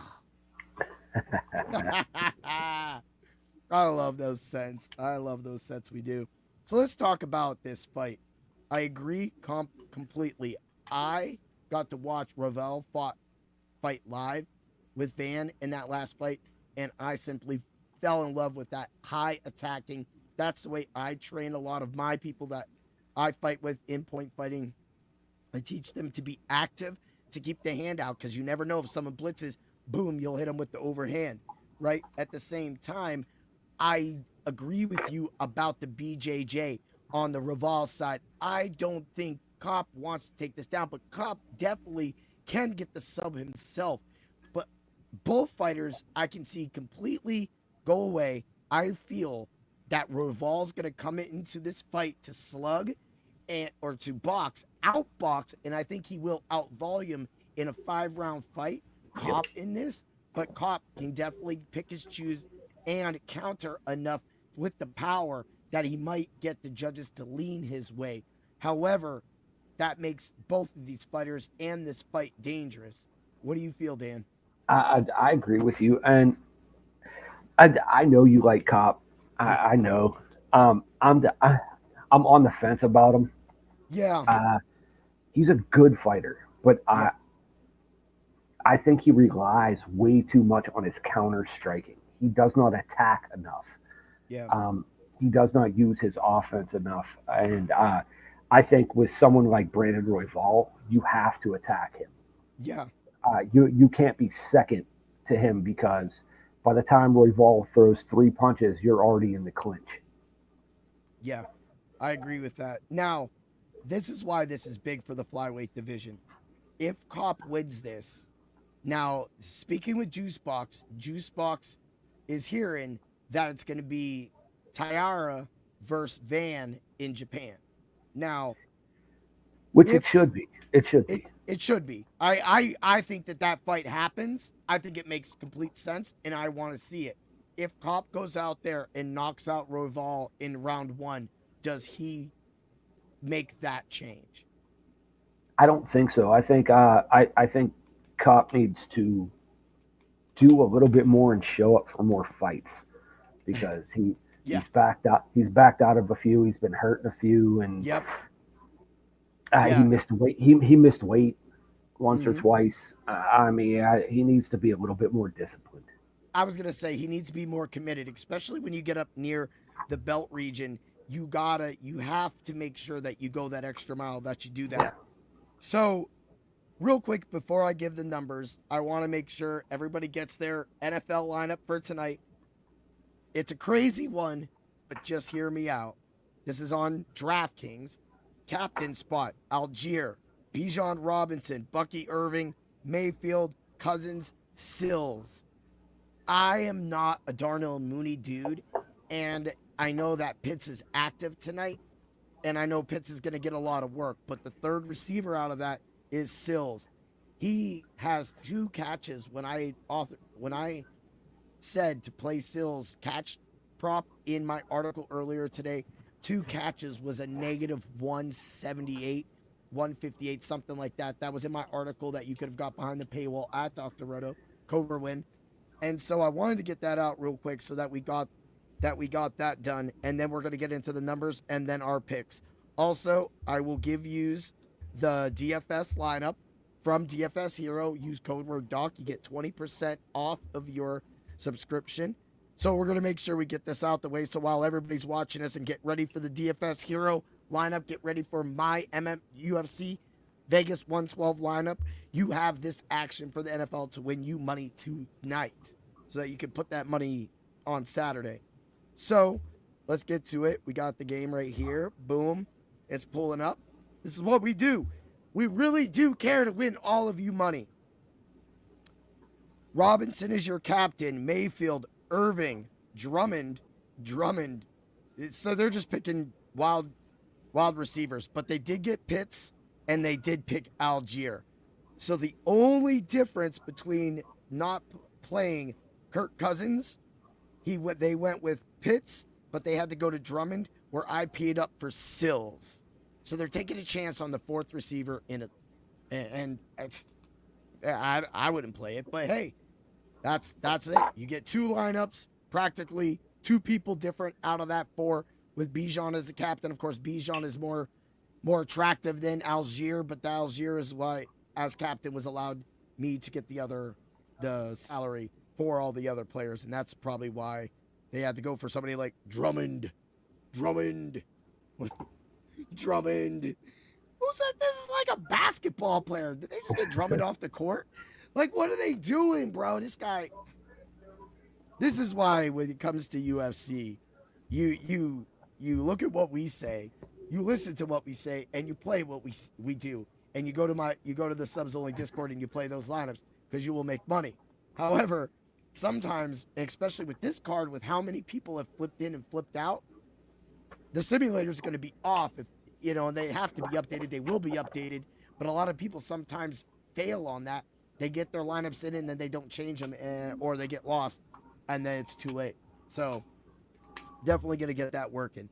I love those sets. I love those sets we do. So let's talk about this fight. I agree completely. I got to watch Royval fight live with Van in that last fight, and I simply fell in love with that high attacking. That's the way I train a lot of my people that I fight with in point fighting. I teach them to be active, to keep the hand out, because you never know if someone blitzes, boom, you'll hit them with the overhand, right? At the same time, I agree with you about the BJJ on the Royval side. I don't think Kape wants to take this down, but Kape definitely can get the sub himself. But both fighters, I can see completely go away. I feel that Royval's going to come into this fight to slug or to outbox, and I think he will outvolume in a 5-round fight. Kape in this, but Kape can definitely pick his choose and counter enough with the power that he might get the judges to lean his way. However, that makes both of these fighters and this fight dangerous. What do you feel, Dan? I agree with you, and I know you like Kape. I know. I'm on the fence about him. Yeah. He's a good fighter, but I think he relies way too much on his counter striking. He does not attack enough. Yeah. He does not use his offense enough. And I think with someone like Brandon Royval, you have to attack him. Yeah. You can't be second to him, because by the time Royval throws 3 punches, you're already in the clinch. Yeah, I agree with that. Now, this is why this is big for the flyweight division. If Kape wins this, now speaking with Juicebox is hearing that it's going to be Taira versus Van in Japan. Now, Which it should be. It should be. It should be. I think that fight happens. I think it makes complete sense, and I want to see it. If Kape goes out there and knocks out Royval in round 1, does he make that change? I don't think so. I think Kape needs to do a little bit more and show up for more fights, because he's backed out. He's backed out of a few. He's been hurt in a few, and he missed weight. He missed weight once or twice. He needs to be a little bit more disciplined. I was gonna say he needs to be more committed, especially when you get up near the belt region. You have to make sure that you go that extra mile, that you do that. Yeah. So, real quick, before I give the numbers, I want to make sure everybody gets their NFL lineup for tonight. It's a crazy one, but just hear me out. This is on DraftKings. Captain spot: Algier, Bijan Robinson, Bucky Irving, Mayfield, Cousins, Sills. I am not a Darnell Mooney dude, and I know that Pitts is active tonight, and I know Pitts is going to get a lot of work, but the third receiver out of that is Sills. He has 2 catches. When I said to play Sills catch prop in my article earlier today, 2 catches was a negative 178, 158, something like that. That was in my article that you could have got behind the paywall at Dr. Roto, Cobra Win. And so I wanted to get that out real quick so that we got that done, and then we're going to get into the numbers and then our picks. Also, I will give you the DFS lineup from DFS Hero. Use code word DOC. You get 20% off of your subscription. So we're going to make sure we get this out the way. So while everybody's watching us and get ready for the DFS Hero lineup, get ready for my UFC Vegas 112 lineup, you have this action for the NFL to win you money tonight so that you can put that money on Saturday. So let's get to it. We got the game right here. Boom. It's pulling up. This is what we do. We really do care to win all of you money. Robinson is your captain. Mayfield, Irving, Drummond. So they're just picking wild receivers, but they did get Pitts and they did pick Algier. So the only difference between not playing Kirk Cousins, they went with Pitts, but they had to go to Drummond, where I paid up for Sills. So they're taking a chance on the 4th receiver and I wouldn't play it, but hey, that's it. You get 2 lineups, practically 2 people different out of that 4, with Bijan as the captain. Of course, Bijan is more more attractive than Algier, but the Algier is why, as captain, was allowed me to get the salary for all the other players, and that's probably why they had to go for somebody like Drummond. Drummond. Who's that? This is like a basketball player. Did they just get Drummond off the court? Like, what are they doing, bro? This guy. This is why when it comes to UFC, you look at what we say, you listen to what we say, and you play what we do. And you go to the subs only Discord and you play those lineups because you will make money. However, sometimes, especially with this card, with how many people have flipped in and flipped out, the simulator is going to be off. If and they have to be updated, they will be updated. But a lot of people sometimes fail on that. They get their lineups in and then they don't change them, or they get lost, and then it's too late. So definitely going to get that working.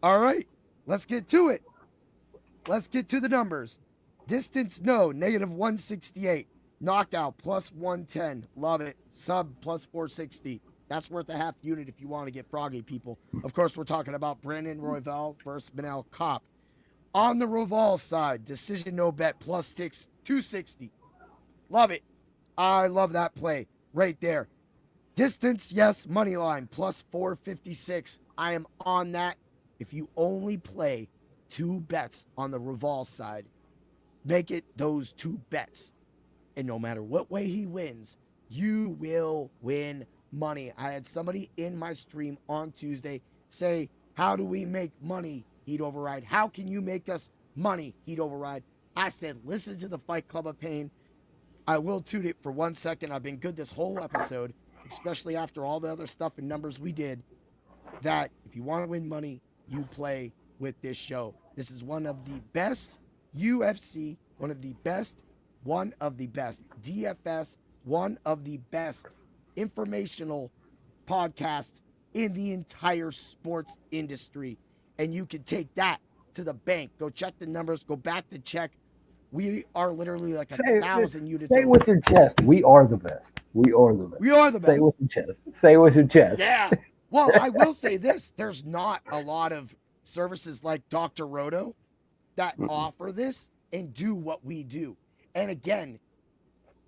All right, let's get to it. Let's get to the numbers. Distance, no, -168. Knockout, +110. Love it. Sub, +460. That's worth a half unit if you want to get froggy, people. Of course, we're talking about Brandon Royval versus Manel Kape. On the Royval side, decision no bet, +260. Love it. I love that play right there. Distance, yes, money line, +456. I am on that. If you only play 2 bets on the Royval side, make it those 2 bets. And no matter what way he wins, you will win money. I had somebody in my stream on Tuesday say, how do we make money, Heat Override? How can you make us money, Heat Override? I said, listen to the Fight Club of Pain. I will toot it for 1 second. I've been good this whole episode, especially after all the other stuff and numbers we did, that if you want to win money, you play with this show. This is one of the best UFC, one of the best DFS, one of the best informational podcasts in the entire sports industry. And you can take that to the bank. Go check the numbers. Go back to check. We are literally like 1,000 units. Say it with your chest. We are the best. We are the best. We are the best. Say it with your chest. Say it with your chest. Yeah. Well, I will say this. There's not a lot of services like Dr. Roto that offer this and do what we do. And again,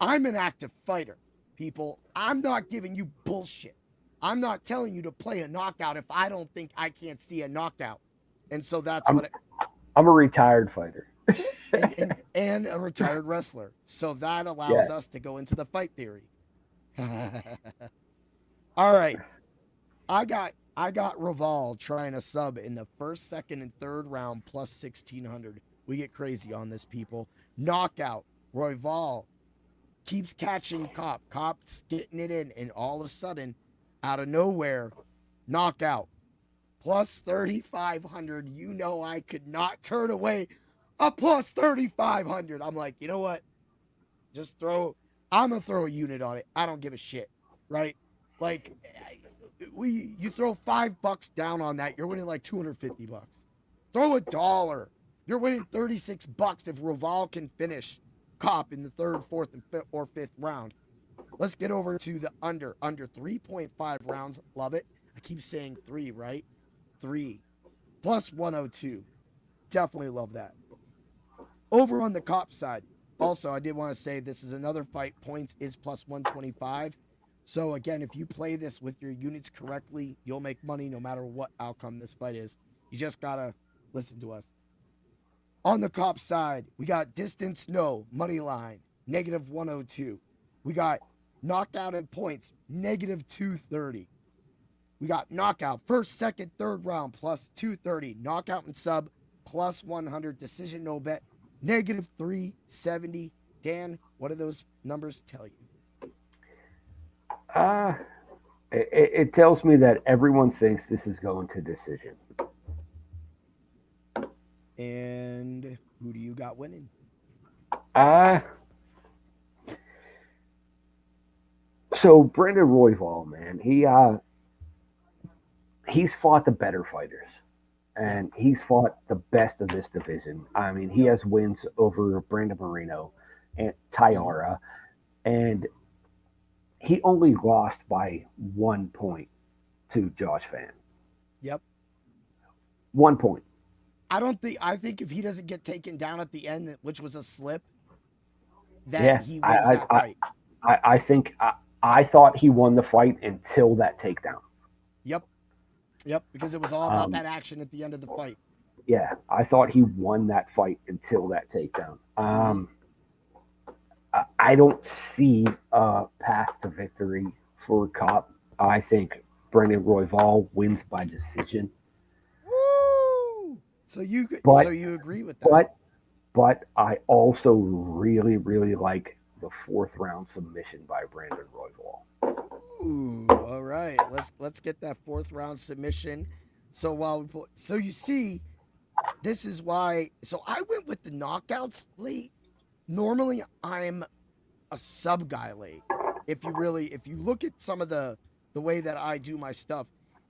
I'm an active fighter, people. I'm not giving you bullshit. I'm not telling you to play a knockout if I don't think I can't see a knockout. And so that's I'm a retired fighter. and a retired wrestler. So that allows us to go into the fight theory. All right. I got Royval trying a sub in the first, second, and third round +1,600. We get crazy on this, people. Knockout. Royval keeps catching Kape. Kape's getting it in, and all of a sudden, out of nowhere, knockout. +3,500. You know I could not turn away a +3,500. I'm like, you know what? I'm going to throw a unit on it. I don't give a shit, right? Like, you throw $5 down on that, you're winning like $250. Throw $1. You're winning $36 if Royval can finish Kape in the third, fourth, or fifth round. Let's get over to the under 3.5 rounds. Love it. I keep saying 3, right? 3 +102. Definitely love that. Over on the Kape side, also, I did want to say this is another fight. Points is +125. So again, if you play this with your units correctly, you'll make money no matter what outcome this fight is. You just gotta listen to us. On the Kape side, we got distance, no, money line, -102. We got knockout and points, -230. We got knockout, first, second, third round, +230. Knockout and sub, +100. Decision, no bet, -370. Dan, what do those numbers tell you? It tells me that everyone thinks this is going to decision. And who do you got winning? So Brandon Royval, man, he's fought the better fighters, and he's fought the best of this division. I mean, he has wins over Brandon Moreno and Tyara, and he only lost by 1 point to Josh Fan. Yep. 1 point. I think if he doesn't get taken down at the end, which was a slip, that Yeah, he wins that fight. I think I thought he won the fight until that takedown. Yep, because it was all about that action at the end of the fight. Yeah, I thought he won that fight until that takedown. I don't see a path to victory for Kape. I think Brendan Royval wins by decision. Woo! So you agree with that? But I also really, really like the 4th round submission by Brandon Royval. Ooh, all right. Let's get that 4th round submission. So you see, this is why. So I went with the knockouts late. Normally I'm a sub guy late. If you look at some of the way that I do my stuff,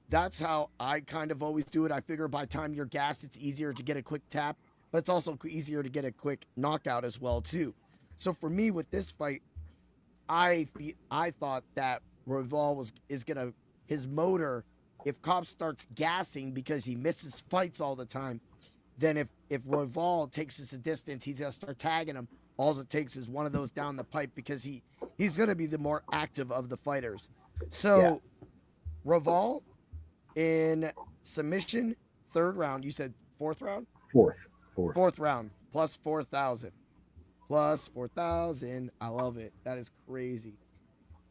that's how I kind of always do it. I figure by the time you're gassed, it's easier to get a quick tap, but it's also easier to get a quick knockout as well too. So for me with this fight, I thought that Royval his motor, if Kape starts gassing because he misses fights all the time, then if Royval takes us a distance, he's gonna start tagging him. All it takes is one of those down the pipe because he's gonna be the more active of the fighters. So Royval in submission, 3rd round. You said 4th round? Fourth round, plus 4,000. Plus 4,000. I love it. That is crazy.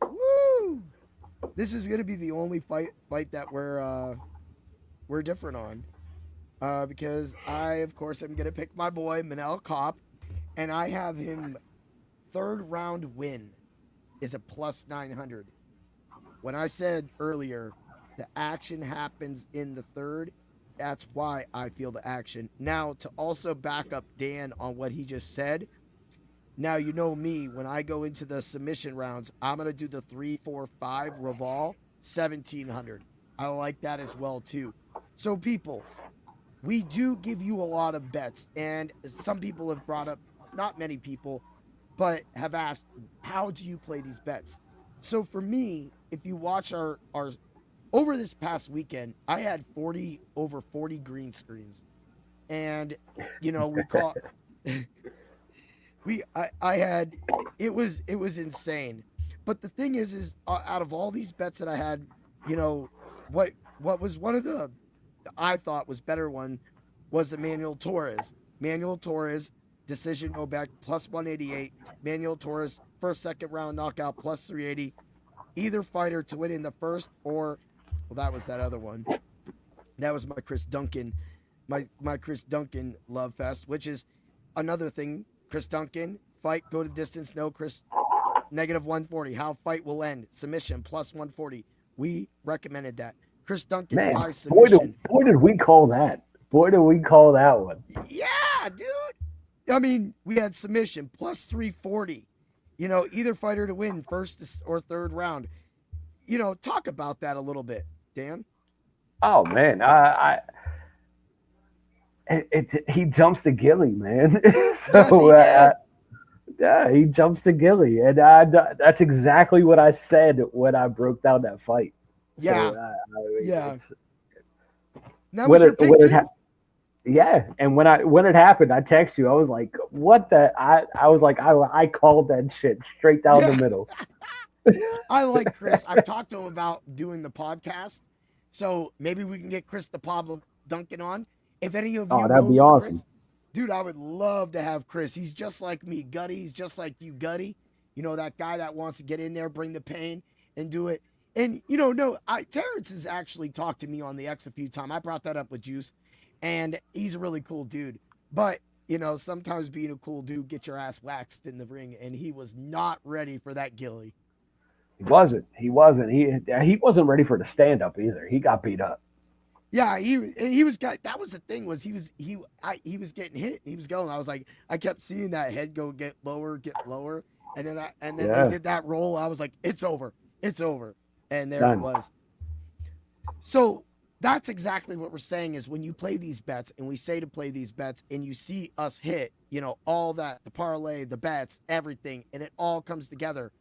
Woo! This is gonna be the only fight that we're different on. Because I, of course, am gonna pick my boy Manel Kape, and I have him 3rd round win is a plus 900. When I said earlier, the action happens in the 3rd, that's why I feel the action. Now, to also back up Dan on what he just said, now you know me, when I go into the submission rounds, I'm going to do the 3, 4, 5 Royval, 1,700. I like that as well, too. So, people, we do give you a lot of bets, and some people have brought up, not many people, but have asked, how do you play these bets? So, for me, if you watch our over this past weekend, I had over 40 green screens, and we caught I had it was insane. But the thing is out of all these bets that I had, what was one of the I thought was better one was the Manuel Torres decision go back plus 188. Manuel Torres first second round knockout plus 380. Either fighter to win in the first or that was that other one. That was my Chris Duncan, my Chris Duncan love fest, which is another thing. Chris Duncan, fight, go to distance, no Chris, negative 140. How fight will end, submission, plus 140. We recommended that. Chris Duncan, by submission. Boy, did we call that. Boy, did we call that one. Yeah, dude. I mean, we had submission, plus 340. Either fighter to win, first or 3rd round. Talk about that a little bit, Dan. Oh, man. He jumps the gilly, man. He jumps the gilly, and that's exactly what I said when I broke down that fight. Yeah, yeah. That was your pick too. Yeah, and when it happened, I texted you. I was like, "What the?" I was like, I called that shit straight down the middle. I like Chris. I've talked to him about doing the podcast, so maybe we can get Chris the Pablo Duncan on. If any of you, that'd be awesome, Chris, dude. I would love to have Chris. He's just like me, Gutty. He's just like you, Gutty. That guy that wants to get in there, bring the pain, and do it. And Terrence has actually talked to me on the X a few times. I brought that up with Juice, and he's a really cool dude. But sometimes being a cool dude, get your ass waxed in the ring, and he was not ready for that gilly. He wasn't. He wasn't ready for the stand up either. He got beat up. Yeah, he was that was the thing was he was getting hit. He was going. I was like, I kept seeing that head get lower, and then they did that roll. I was like, it's over. And there it was. So that's exactly what we're saying is when you play these bets and we say to play these bets and you see us hit, all that, the parlay, the bets, everything, and it all comes together.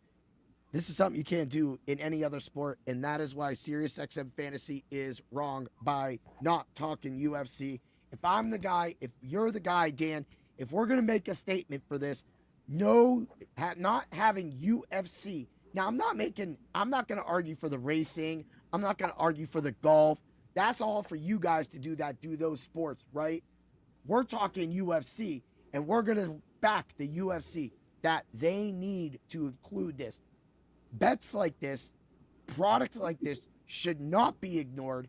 This is something you can't do in any other sport, and that is why SiriusXM Fantasy is wrong by not talking UFC If I'm the guy, if you're the guy, Dan, if we're going to make a statement for this, no, not having UFC. Now, I'm not going to argue for the racing. I'm not going to argue for the golf. That's all for you guys to do those sports, right? We're talking UFC, and we're going to back the UFC that they need to include this. Bets like this, products like this should not be ignored.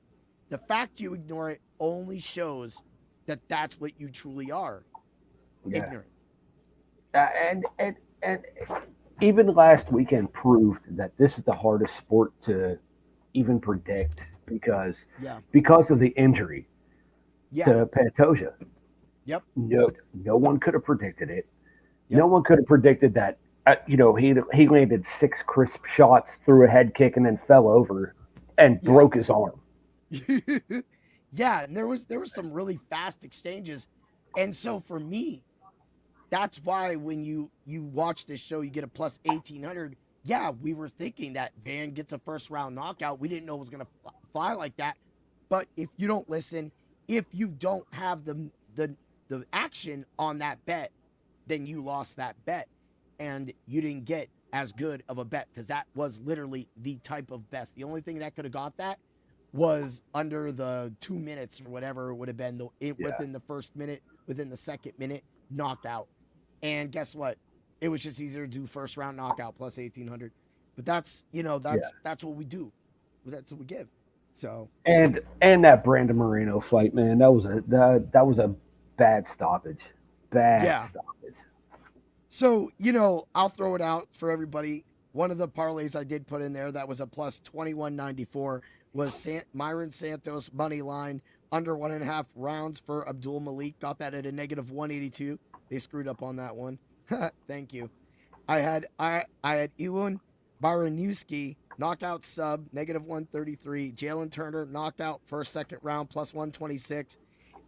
The fact you ignore it only shows that that's what you truly are. Yeah. Ignorant. And even last weekend proved that this is the hardest sport to even predict because of the injury to Pantoja. Yep. No one could have predicted it. Yep. No one could have predicted that. He landed 6 crisp shots, threw a head kick, and then fell over and broke his arm. Yeah, and there was some really fast exchanges, and so for me, that's why when you watch this show, you get a plus 1800. Yeah, we were thinking that Van gets a first round knockout. We didn't know it was gonna fly like that. But if you don't listen, if you don't have the action on that bet, then you lost that bet, and you didn't get as good of a bet because that was literally the type of best. The only thing that could have got that was under the 2 minutes or whatever it would have been within the first minute, within the second minute, knocked out. And guess what? It was just easier to do first round knockout plus 1800. But that's what we do. That's what we give. So and that Brandon Moreno fight, man, that was a bad stoppage. Stoppage. So, I'll throw it out for everybody. One of the parlays I did put in there that was a plus 2194 was Myron Santos money line under 1.5 rounds for Abdul Malik. Got that at a negative 182. They screwed up on that one. Thank you. I had Elon Baranowski knockout sub negative 133. Jalen Turner knocked out second round plus 126.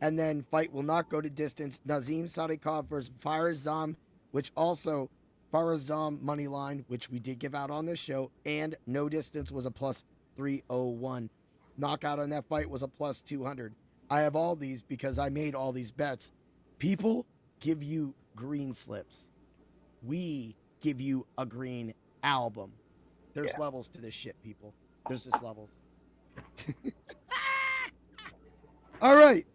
And then fight will not go to distance. Nazim Sadikov versus Farazam, which also Farazam money line, which we did give out on this show, and no distance was a plus 301. Knockout on that fight was a plus 200. I have all these because I made all these bets. People give you green slips. We give you a green album. There's levels to this shit, people. There's just levels. All right.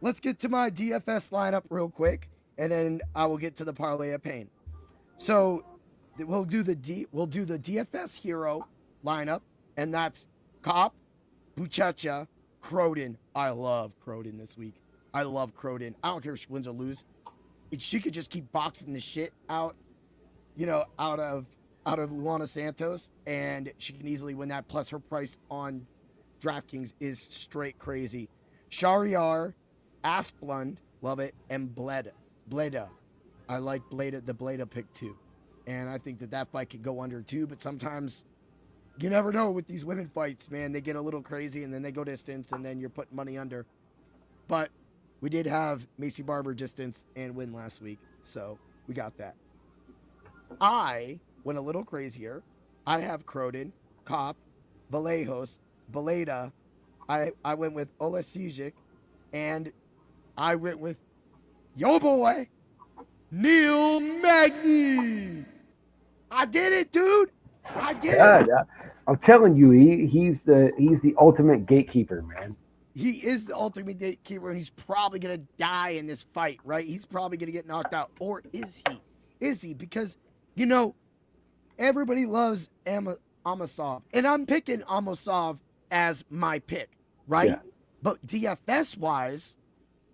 Let's get to my DFS lineup real quick, and then I will get to the parlay of pain. So we'll do the DFS hero lineup, and that's Kape, Buchecha, Croden. I love Croden this week. I love Croden. I don't care if she wins or lose. She could just keep boxing the shit out of Luana Santos, and she can easily win that. Plus her price on DraftKings is straight crazy. Shariar, Asplund, love it, and Bleda. I like the Bleda pick too. And I think that fight could go under too, but sometimes you never know with these women fights, man. They get a little crazy and then they go distance and then you're putting money under. But we did have Macy Barber distance and win last week, so we got that. I went a little crazier. I have Croden, Kape, Vallejos, Beleda. I went with Olesijic, and I went with yo boy, Neil Magny. I did it, dude. I did it. I'm telling you, he's the ultimate gatekeeper, man. He is the ultimate gatekeeper, and he's probably gonna die in this fight, right? He's probably gonna get knocked out, or is he? Is he? Because everybody loves Amosov, and I'm picking Amosov as my pick, right? Yeah. But DFS wise,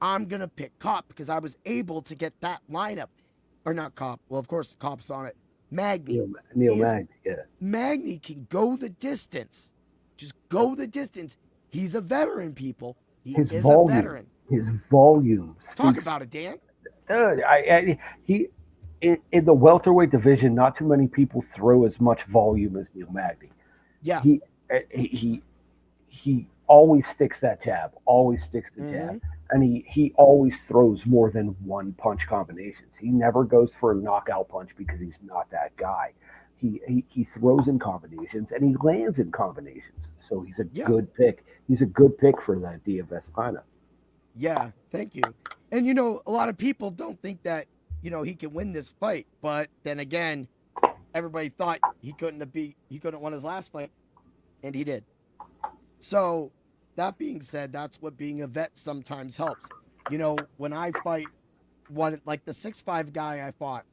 I'm gonna pick Kape because I was able to get that lineup, or not Kape. Well, of course, Kape's on it. Magny, Neil Magny, yeah. Magny can go the distance. Just go the distance. He's a veteran, people. He is a veteran. His volume. Talk about it, Dan. Dude, he in the welterweight division, not too many people throw as much volume as Neil Magny. Yeah. He always sticks that jab, always sticks the jab. And he always throws more than one punch combinations. He never goes for a knockout punch because he's not that guy. He throws in combinations and he lands in combinations. So he's a good pick. He's a good pick for that DFS lineup. Yeah, thank you. And a lot of people don't think that he can win this fight, but then again, everybody thought he couldn't win his last fight, and he did. So that being said, that's what being a vet sometimes helps. When I fight one like the 6'5" guy I fought,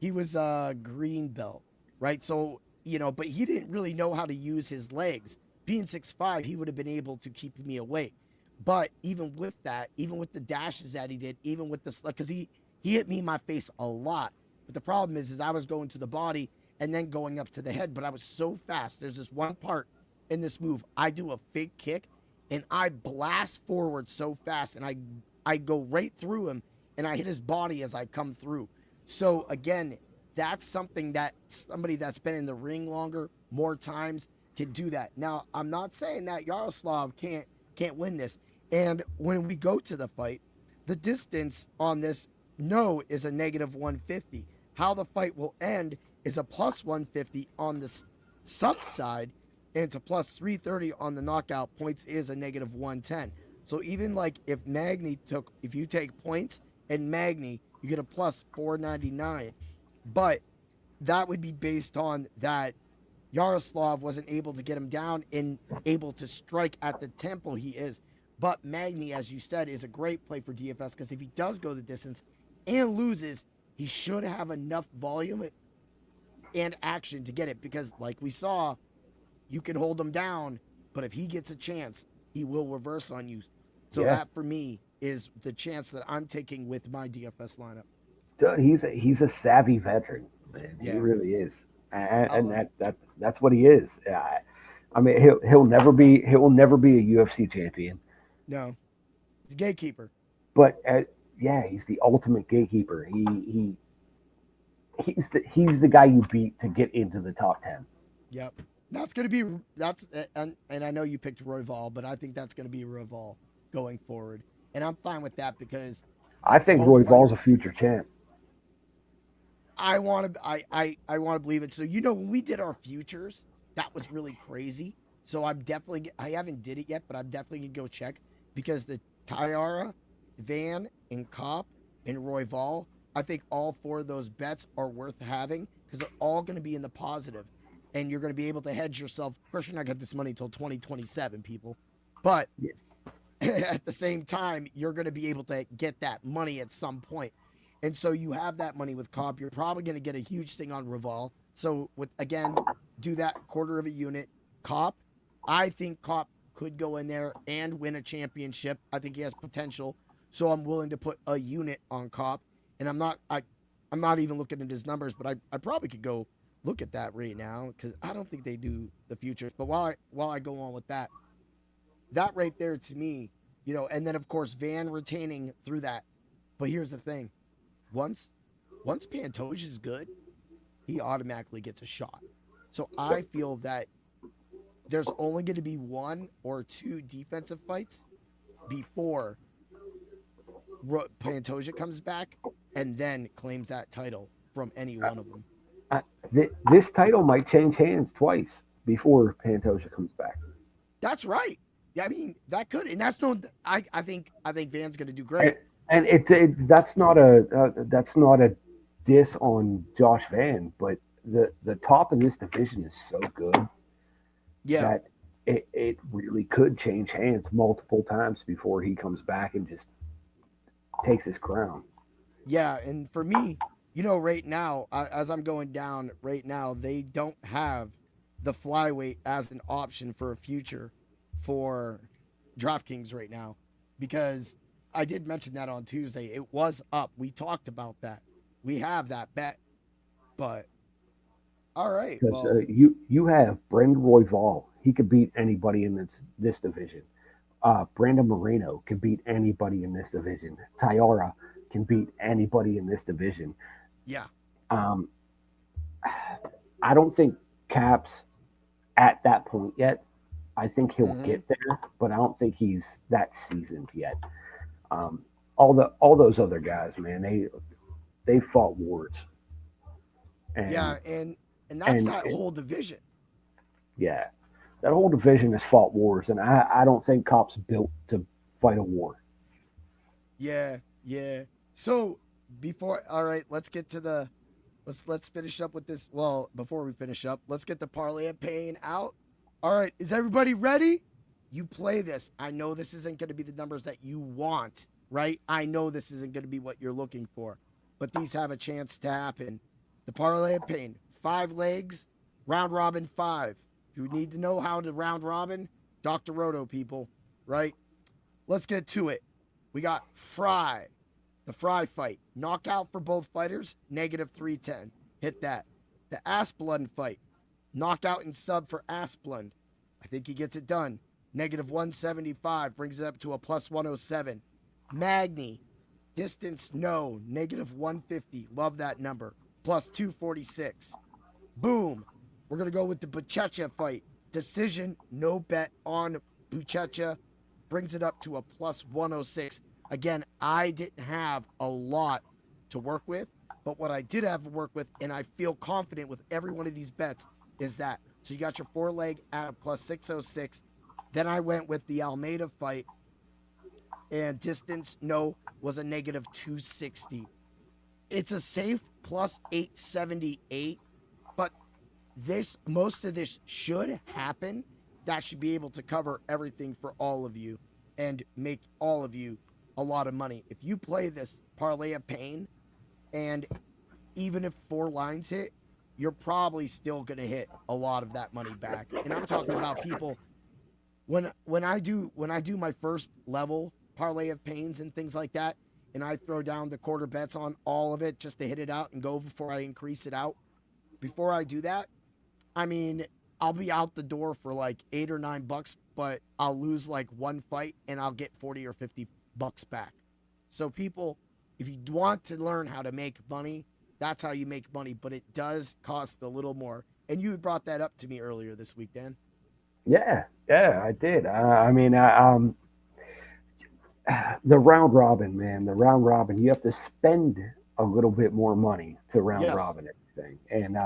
he was a green belt, right? So but he didn't really know how to use his legs. Being 6'5", he would have been able to keep me away. But even with that, even with the dashes that he did, even with the because he hit me in my face a lot. But the problem is I was going to the body and then going up to the head. But I was so fast. There's this one part in this move. I do a fake kick and I blast forward so fast, and I go right through him, and I hit his body as I come through. So again, that's something that somebody that's been in the ring longer, more times, can do that. Now, I'm not saying that Yaroslav can't win this. And when we go to the fight, the distance on this is a negative 150. How the fight will end is a plus 150 on the sub side, and to plus 330 on the knockout points is a negative 110. So even like if you take points and Magny, you get a plus 499. But that would be based on that Yaroslav wasn't able to get him down and able to strike at the tempo he is. But Magny, as you said, is a great play for DFS, because if he does go the distance and loses, he should have enough volume and action to get it, because like we saw, you can hold him down, but if he gets a chance, he will reverse on you. So that for me is the chance that I'm taking with my DFS lineup. Dude, he's a savvy veteran, man. Yeah. He really is, and that's what he is. I mean, he'll never be a UFC champion. No, he's a gatekeeper. But he's the ultimate gatekeeper. He's the guy you beat to get into the top 10. Yep. And I know you picked Royval, but I think that's going to be Royval going forward. And I'm fine with that, because I think Royval's a future champ. I want to believe it. So, when we did our futures, that was really crazy. So I haven't did it yet, but I'm definitely going to go check, because the Tyara, Van, and Kape, and Royval, I think all four of those bets are worth having, because they're all going to be in the positive. And you're going to be able to hedge yourself. Of course, you're not going to get this money until 2027, people. But at the same time, you're going to be able to get that money at some point. And so you have that money with Kape. You're probably going to get a huge thing on Royval. So, do that quarter of a unit. Kape, I think Kape could go in there and win a championship. I think he has potential. So I'm willing to put a unit on Kape. And I'm not even looking at his numbers, but I probably could go look at that right now, because I don't think they do the futures. But while I go on with that right there, to me, and then of course Van retaining through that. But here's the thing: once Pantoja is good, he automatically gets a shot. So I feel that there's only going to be one or two defensive fights before Pantoja comes back and then claims that title from any one of them. This title might change hands twice before Pantoja comes back. That's right. Yeah, I mean, that could, and that's no. I think Van's going to do great. And that's not a diss on Josh Van, but the top of this division is so good that it really could change hands multiple times before he comes back and just takes his crown. Yeah, and for me, right now, as I'm going down right now, they don't have the flyweight as an option for a future for DraftKings right now, because I did mention that on Tuesday. It was up. We talked about that. We have that bet, but all right. Because you have Brendan Royval. He could beat anybody in this division. Brandon Moreno can beat anybody in this division. Tyara can beat anybody in this division. Yeah. I don't think Kape's at that point yet. I think he'll get there, but I don't think he's that seasoned yet. All those other guys, man, they fought wars. And that's that whole division. Yeah. That whole division has fought wars, and I don't think Kape's built to fight a war. Yeah, yeah. So all right, let's get to let's finish up with this. Well, before we finish up, let's get the parlay of pain out. All right, is everybody ready? You play this. I know this isn't going to be the numbers that you want, right? I know this isn't going to be what you're looking for, but these have a chance to happen. The parlay of pain, 5 legs, round robin 5. If you need to know how to round robin, Dr. Roto, people, right? Let's get to it. We got Fry, the Fry fight. Knockout for both fighters, -310. Hit that. The Asplund fight. Knockout and sub for Asplund. I think he gets it done. -175 brings it up to a +107. Magny. Distance, no. -150. Love that number. +246. Boom. We're going to go with the Buchecha fight. Decision, no bet on Buchecha. Brings it up to a +106. Again, I didn't have a lot to work with, but what I did have to work with, and I feel confident with every one of these bets, is that. So you got your 4-leg at a +606. Then I went with the Almeida fight, and distance, no, was a -260. It's a safe +878, but most of this should happen. That should be able to cover everything for all of you and make all of you a lot of money. If you play this parlay of pain, and even if 4 lines hit, you're probably still going to hit a lot of that money back. And I'm talking about people, when I do my first level parlay of pains and things like that, and I throw down the quarter bets on all of it just to hit it out and go before I increase it out. Before I do that, I mean, I'll be out the door for like $8 or $9, but I'll lose like 1 fight and I'll get 40 or 50 bucks back. So people, if you want to learn how to make money, that's how you make money, but it does cost a little more. And you brought that up to me earlier this week, Dan. Yeah, I did. The round robin, man, you have to spend a little bit more money to round robin everything. And,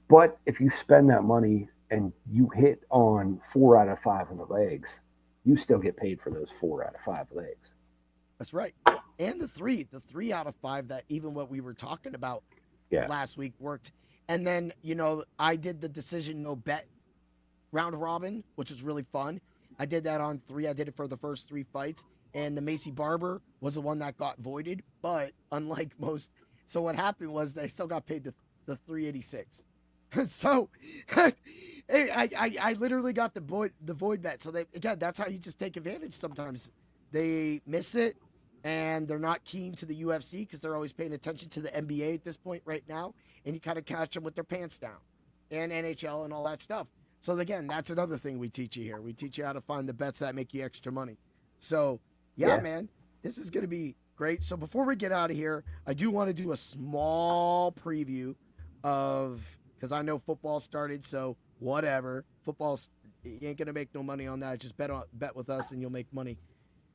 but if you spend that money and you hit on 4 out of 5 of the legs, you still get paid for those 4 out of 5 legs. That's right. And the 3 out of 5, that even what we were talking about last week worked. And then, I did the decision no bet round robin, which was really fun. I did that on 3. I did it for the first 3 fights. And the Macy Barber was the one that got voided. But unlike most, so what happened was they still got paid the 386. So I literally got the void bet. So again, that's how you just take advantage sometimes. They miss it, and they're not keen to the UFC because they're always paying attention to the NBA at this point right now, and you kind of catch them with their pants down, and NHL and all that stuff. So again, that's another thing we teach you here. We teach you how to find the bets that make you extra money. So yeah. Man, this is going to be great. So before we get out of here, I do want to do a small preview of, because I know football started, so whatever. Football's, you ain't going to make no money on that. Just bet with us and you'll make money.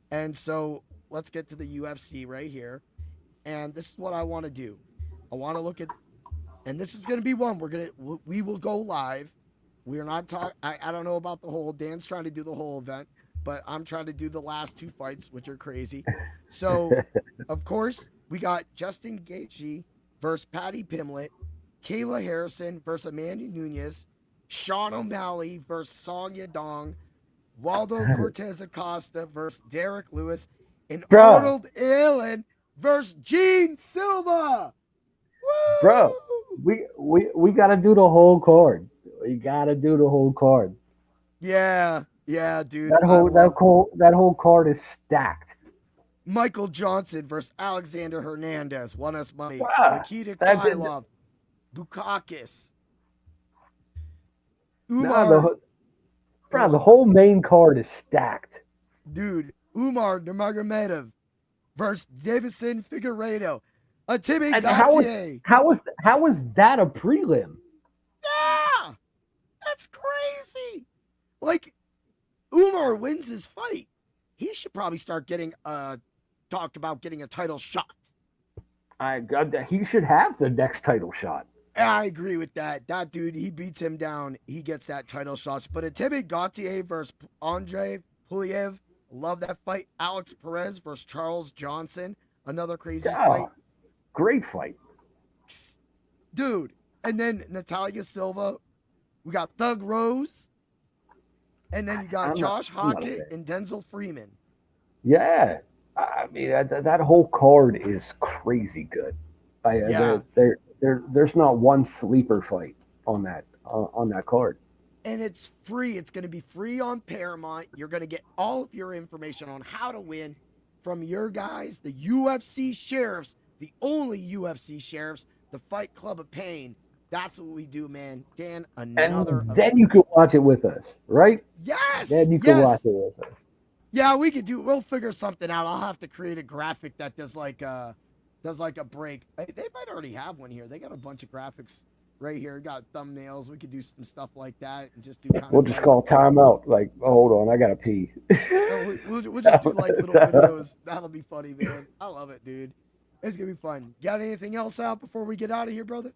And so let's get to the UFC right here. And this is what I want to do. I want to look at, and this is going to be one we will go live. We're not talking, I don't know about the whole, Dan's trying to do the whole event, but I'm trying to do the last 2 fights, which are crazy. So, of course, we got Justin Gaethje versus Patty Pimblett, Kayla Harrison versus Amanda Nunes, Sean O'Malley versus Song Yadong, Waldo Cortez Acosta versus Derek Lewis, and Arnold Allen versus Gene Silva. Woo! Bro, we got to do the whole card. We got to do the whole card. Yeah, dude. That whole card is stacked. Michael Johnson versus Alexander Hernandez won us money. Wow, Nikita Krylov, Bukakis, Umar. The whole main card is stacked. Dude, Umar Nurmagomedov versus Davison Figueiredo. Timmy Gauthier. How was that a prelim? Yeah! That's crazy. Like, Umar wins his fight. He should probably start getting talked about getting a title shot. He should have the next title shot. I agree with that. That dude, he beats him down. He gets that title shot. But a Timmy Gauthier versus Andre Puliev, Love that fight. Alex Perez versus Charles Johnson. Another crazy Yeah, fight. great fight. Dude. And then Natalia Silva. We got Thug Rose. And then you got Josh Hockett and Denzel Freeman. Yeah. I mean, that whole card is crazy good. There's not one sleeper fight on that card. And it's free. It's going to be free on Paramount. You're going to get all of your information on how to win from your guys, the UFC Sheriffs, the only UFC Sheriffs, the Fight Club of Pain. That's what we do, man. Dan, another. And then you can watch it with us, right? Yes. Then you can watch it with us. Yeah, we'll figure something out. I'll have to create a graphic that does like a break. They might already have one here. They got a bunch of graphics right here. Got thumbnails. We could do some stuff like that and just do. We'll just call timeout. Like, oh, hold on, I gotta pee. No, we'll just do like little videos. That'll be funny, man. I love it, dude. It's gonna be fun. Got anything else out before we get out of here, brother?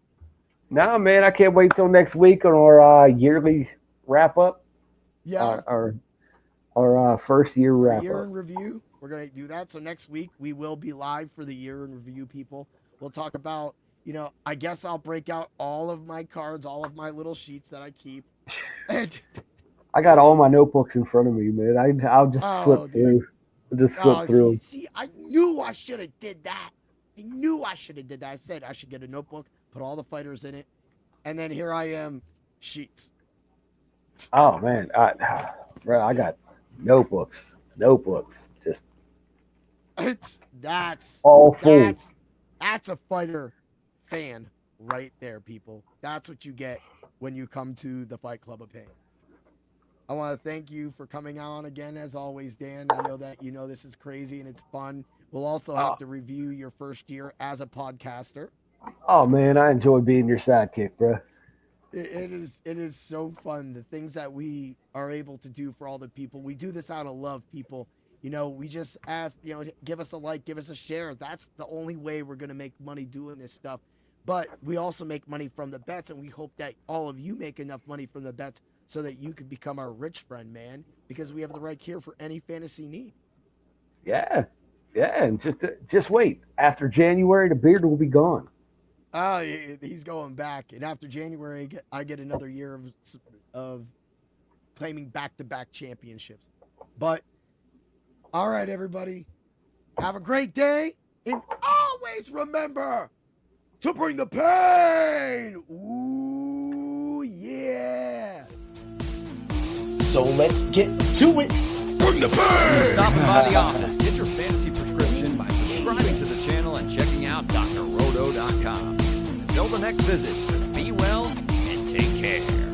Nah, man, I can't wait till next week on our yearly wrap up. Yeah. Our first year wrap up. Year in review. We're going to do that. So next week we will be live for the year in review, people. We'll talk about, I guess I'll break out all of my cards, all of my little sheets that I keep. And I got all my notebooks in front of me, man. I'll just flip through. Through. See, I knew I should have did that. I said I should get a notebook, put all the fighters in it, and then here I am, sheets. Oh man, I got notebooks. Just That's all full. That's a fighter fan right there, people. That's what you get when you come to the Fight Club of Pain. I want to thank you for coming on again, as always, Dan. I know that this is crazy and it's fun. We'll also have to review your first year as a podcaster. Oh man, I enjoy being your sidekick, bro. It is so fun. The things that we are able to do for all the people. We do this out of love, people. We just ask, give us a like, give us a share. That's the only way we're going to make money doing this stuff. But we also make money from the bets, and we hope that all of you make enough money from the bets so that you can become our rich friend, man, because we have the right cure for any fantasy need. Yeah, and just wait. After January, the beard will be gone. Oh, he's going back, and after January, I get another year of claiming back-to-back championships. But all right, everybody, have a great day, and always remember to bring the pain. Ooh, yeah. So let's get to it. Bring the pain. Stopping by the office. Get your fantasy prescription by subscribing to the channel and checking out drroto.com. Until the next visit, be well and take care.